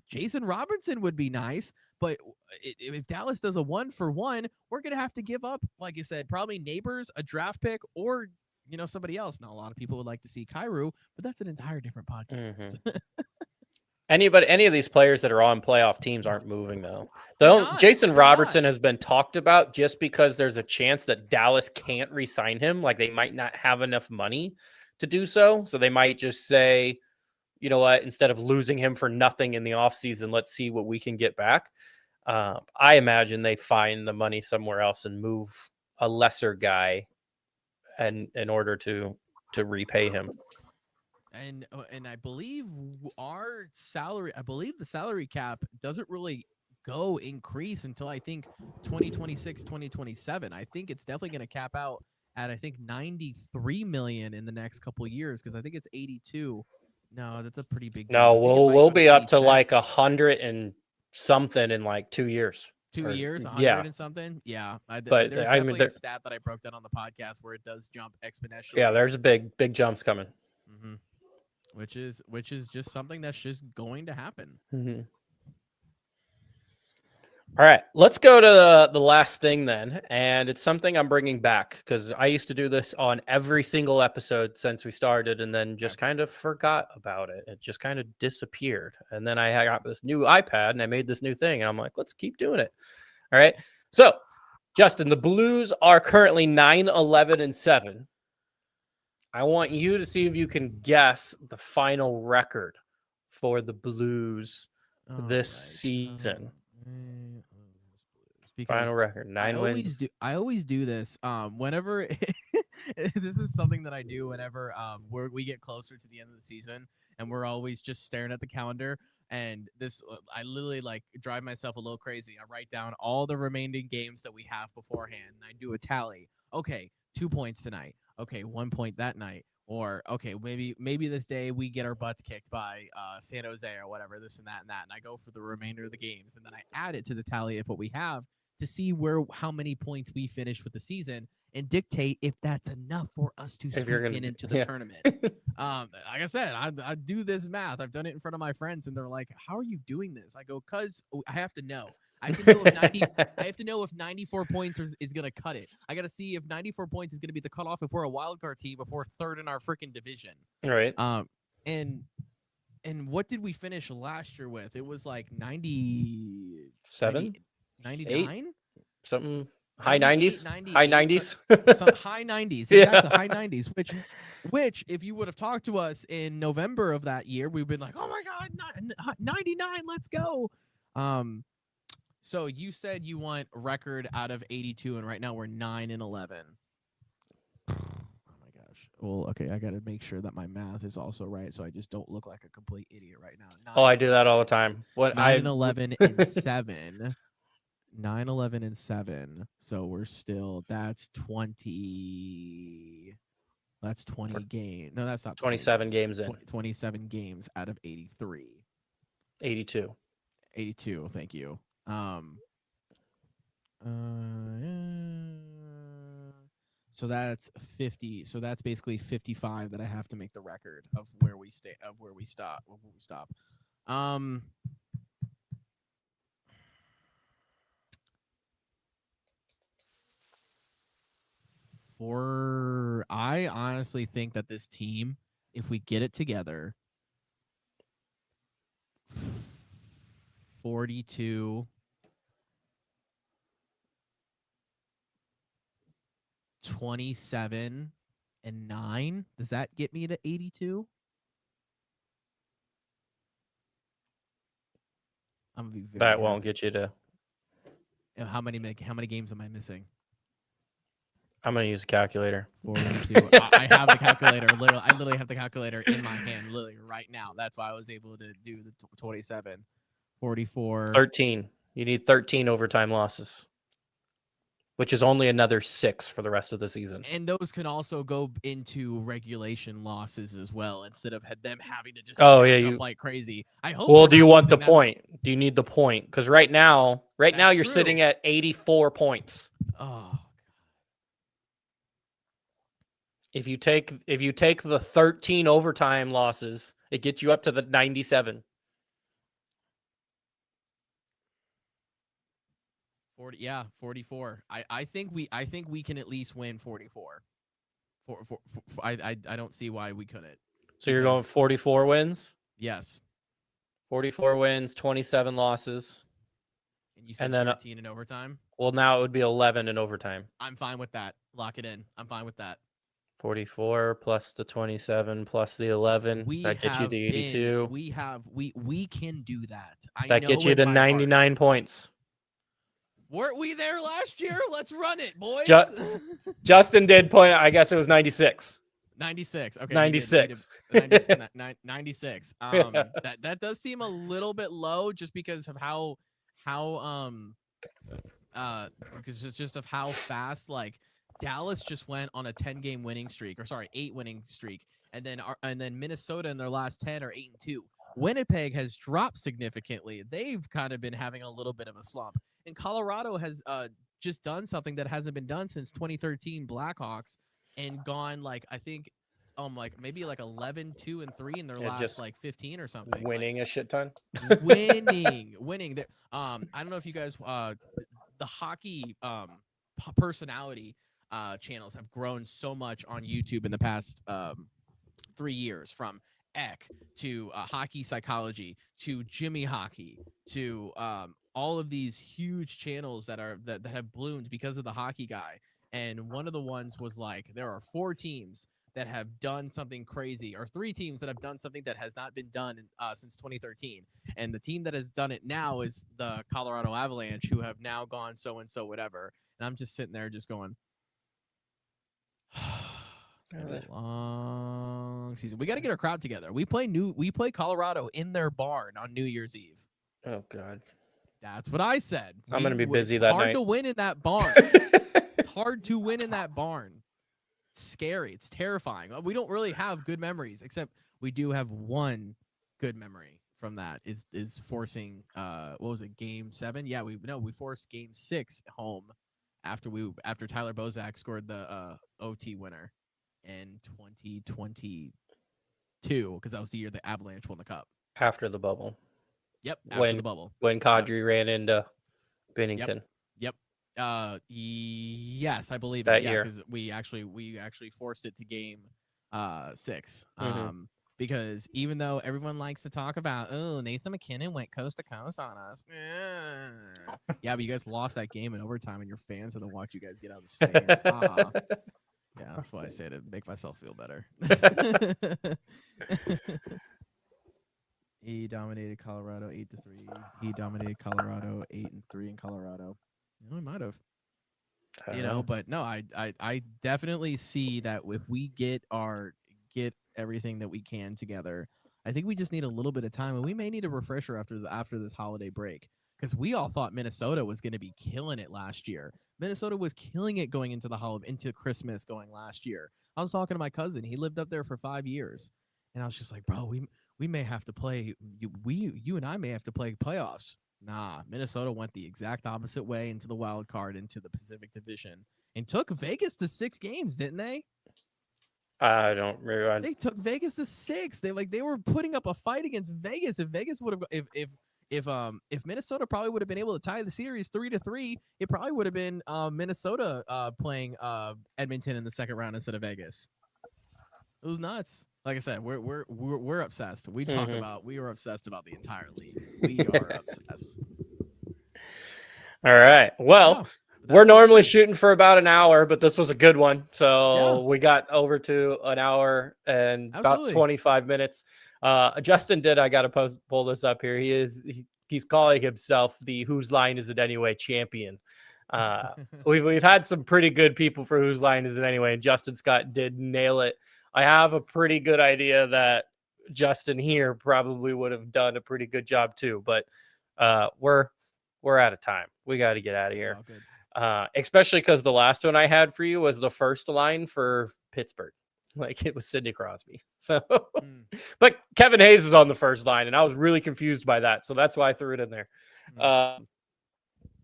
Jason Robertson would be nice, but if Dallas does a 1-for-1, we're gonna have to give up, like you said, probably Neighbors, a draft pick, or somebody else. Now a lot of people would like to see Kyrou, but that's an entire different podcast. Mm-hmm. Any of these players that are on playoff teams aren't moving though. Jason Robertson has been talked about just because there's a chance that Dallas can't re-sign him. Like they might not have enough money to do so. So they might just say, you know what, instead of losing him for nothing in the offseason, let's see what we can get back. I imagine they find the money somewhere else and move a lesser guy and in order to repay him. And I believe the salary cap doesn't really go increase until I think 2026, 2027. I think it's definitely going to cap out at I think 93 million in the next couple of years because I think it's 82. No, that's a pretty big deal. No, we'll be up to like 100 and something in like 2 years. 2 years, 100 and something. Yeah, but there's definitely a stat that I broke down on the podcast where it does jump exponentially. Yeah, there's a big jumps coming. Mm-hmm. Which is just something that's just going to happen. Mm-hmm. All right, let's go to the last thing then, and it's something I'm bringing back because I used to do this on every single episode since we started, and then just kind of forgot about it. It just kind of disappeared, and then I got this new iPad and I made this new thing, and I'm like, let's keep doing it. All right, so Justin, the Blues are currently 9-11-7. I want you to see if you can guess the final record for the Blues this season. Final record, 9 wins. I always do this. Whenever this is something that I do whenever we get closer to the end of the season, and we're always just staring at the calendar. And this, I literally like drive myself a little crazy. I write down all the remaining games that we have beforehand, and I do a tally. Okay, 2 points tonight. Okay, 1 point that night. Or, okay, maybe this day we get our butts kicked by San Jose or whatever, this and that and that. And I go for the remainder of the games. And then I add it to the tally of what we have to see how many points we finish with the season and dictate if that's enough for us to sneak into the tournament. Like I said, I do this math. I've done it in front of my friends, and they're like, how are you doing this? I go, because I have to know. I have to know if 94 points is going to cut it. I got to see if 94 points is going to be the cutoff if we're a wild card team, if we're third in our freaking division. Right. And what did we finish last year with? It was like 97, 99, something high 90s, high 90s, some high 90s, exactly, yeah. High 90s. Which, if you would have talked to us in November of that year, we've been like, oh my God, 99, let's go. So you said you want record out of 82, and right now we're 9-11. Oh my gosh. Well, okay, I got to make sure that my math is also right, so I just don't look like a complete idiot right now. Oh, I do that all the 9 time. What 9-11 and 7. 9-11 and 7. So we're still. That's 20. That's 20 games. No, that's not 27 games in. 27 games out of 83. 82. 82. Thank you. So that's 50. So that's basically 55 that I have to make the record of where we stay, of where we stop. I honestly think that this team, if we get it together, 42, 27, and 9. Does that get me to 82? I'm gonna be very That won't happy. get you to. How many games am I missing? I'm gonna use a calculator. 42. I have the calculator. I literally have the calculator in my hand, literally right now. That's why I was able to do the 27, 44. 13. You need 13 overtime losses, which is only another 6 for the rest of the season. And those can also go into regulation losses as well, instead of them having to just Oh, stack yeah, up you- like crazy. I hope. Well, we're do you not want the losing that point? Do you need the point? Because right now That's you're true. sitting at 84 points. Oh, If you take the 13 overtime losses, it gets you up to the 97. 44. I think we can at least win 44. I don't see why we couldn't. So you're going 44 wins? Yes. 44 wins, 27 losses. And you said And then 13 in overtime? well, now it would be 11 in overtime. I'm fine with that. Lock it in. I'm fine with that. 44 plus the 27 plus the 11. That gets you to 82. We can do that. That gets you to 99 points. Weren't we there last year? Let's run it, boys. Justin did point. I guess it was 96. 96. Okay. 96. 96. Yeah. That does seem a little bit low, just because of how because it's just of how fast like Dallas just went on a 10-game winning streak, or sorry, 8 winning streak, and then Minnesota in their last 10 are 8-2. Winnipeg has dropped significantly. They've kind of been having a little bit of a slump. And Colorado has just done something that hasn't been done since 2013 Blackhawks, and gone like, I think like maybe like 11, 2, and 3 in their last like 15 or something. Winning a shit ton. winning. I don't know if you guys the hockey personality channels have grown so much on YouTube in the past 3 years, from Eck to Hockey Psychology to Jimmy Hockey to all of these huge channels that have bloomed because of the hockey guy. And one of the ones was like, there are 4 teams that have done something crazy, or 3 teams that have done something that has not been done since 2013. And the team that has done it now is the Colorado Avalanche, who have now gone so and so whatever. And I'm just sitting there just going, it's gonna be a long season. We got to get our crowd together. We play Colorado in their barn on New Year's Eve. Oh God. That's what I said. I'm gonna be busy it's that hard night. to win in that barn. It's hard to win in that barn. It's scary. It's terrifying. We don't really have good memories, except we do have one good memory from that. Is forcing what was it, Game 7? Yeah, we forced Game 6 home after Tyler Bozak scored the OT winner in 2022, because that was the year the Avalanche won the cup. After the bubble. Yep, after the bubble. When Kadri ran into Bennington. Yep. Yes, I believe That it. Yeah, year. because we actually forced it to Game 6. Mhm. Because even though everyone likes to talk about, oh, Nathan McKinnon went coast to coast on us. Yeah, but you guys lost that game in overtime, and your fans had to watch you guys get out of the stands. Yeah, that's why I say to make myself feel better. He dominated Colorado 8-3. He dominated Colorado 8-3 in Colorado. He might have. But no, I definitely see that if we get everything that we can together, I think we just need a little bit of time, and we may need a refresher after this holiday break, because we all thought Minnesota was going to be killing it last year. Minnesota was killing it going into Christmas going last year. I was talking to my cousin; he lived up there for 5 years, and I was just like, bro, we may have to play. You and I may have to play playoffs. Nah, Minnesota went the exact opposite way into the wild card, into the Pacific Division, and took Vegas to 6 games, didn't they? I don't remember. They took Vegas to 6. They were putting up a fight against Vegas. If Vegas would have, if Minnesota probably would have been able to tie the series 3-3, it probably would have been Minnesota playing Edmonton in the second round instead of Vegas. It was nuts. Like I said, we're obsessed. We are obsessed about the entire league. We are obsessed. All right. Well, we're normally shooting for about an hour, but this was a good one. So we got over to an hour and about 25 minutes. Justin did. I got to pull this up here. He's calling himself the Whose Line Is It Anyway champion. We've had some pretty good people for Whose Line Is It Anyway, and Justin Scott did nail it. I have a pretty good idea that Justin here probably would have done a pretty good job too, but we're out of time. We got to get out of here. Especially because the last one I had for you was the first line for Pittsburgh. Like, it was Sidney Crosby. So, but Kevin Hayes is on the first line, and I was really confused by that. So that's why I threw it in there.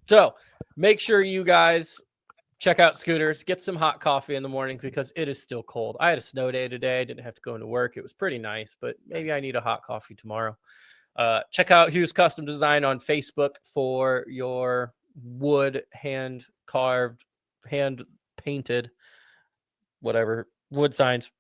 So make sure you guys check out Scooters, get some hot coffee in the morning because it is still cold. I had a snow day today. I didn't have to go into work. It was pretty nice, but maybe I need a hot coffee tomorrow. Check out Hughes Custom Design on Facebook for your wood, hand carved, hand painted, whatever, wood signs.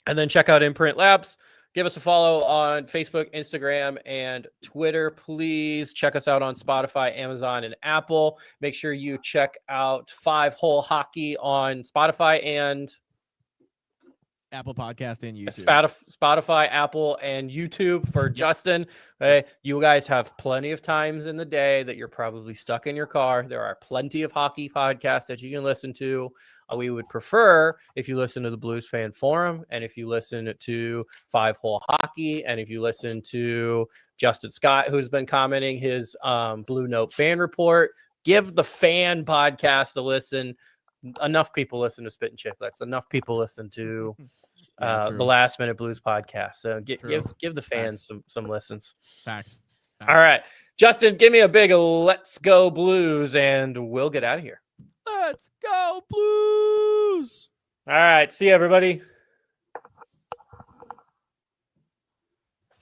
And then check out Imprint Labs. Give us a follow on Facebook, Instagram, and Twitter. Please check us out on Spotify, Amazon, and Apple. Make sure you check out 5 Hole Hockey on Spotify and Apple Podcast and YouTube. Spotify, Apple, and YouTube for Justin. Hey, you guys have plenty of times in the day that you're probably stuck in your car. There are plenty of hockey podcasts that you can listen to. We would prefer if you listen to the Blues Fan Forum, and if you listen to 5 Hole Hockey, and if you listen to Justin Scott, who's been commenting his Blue Note fan report. Give the Fan podcast a listen. Enough people listen to Spit and Chicklets. Enough people listen to the Last Minute Blues podcast. So give the fans some listens. Facts. All right, Justin, give me a big "Let's Go Blues," and we'll get out of here. Let's go Blues! All right, see you, everybody.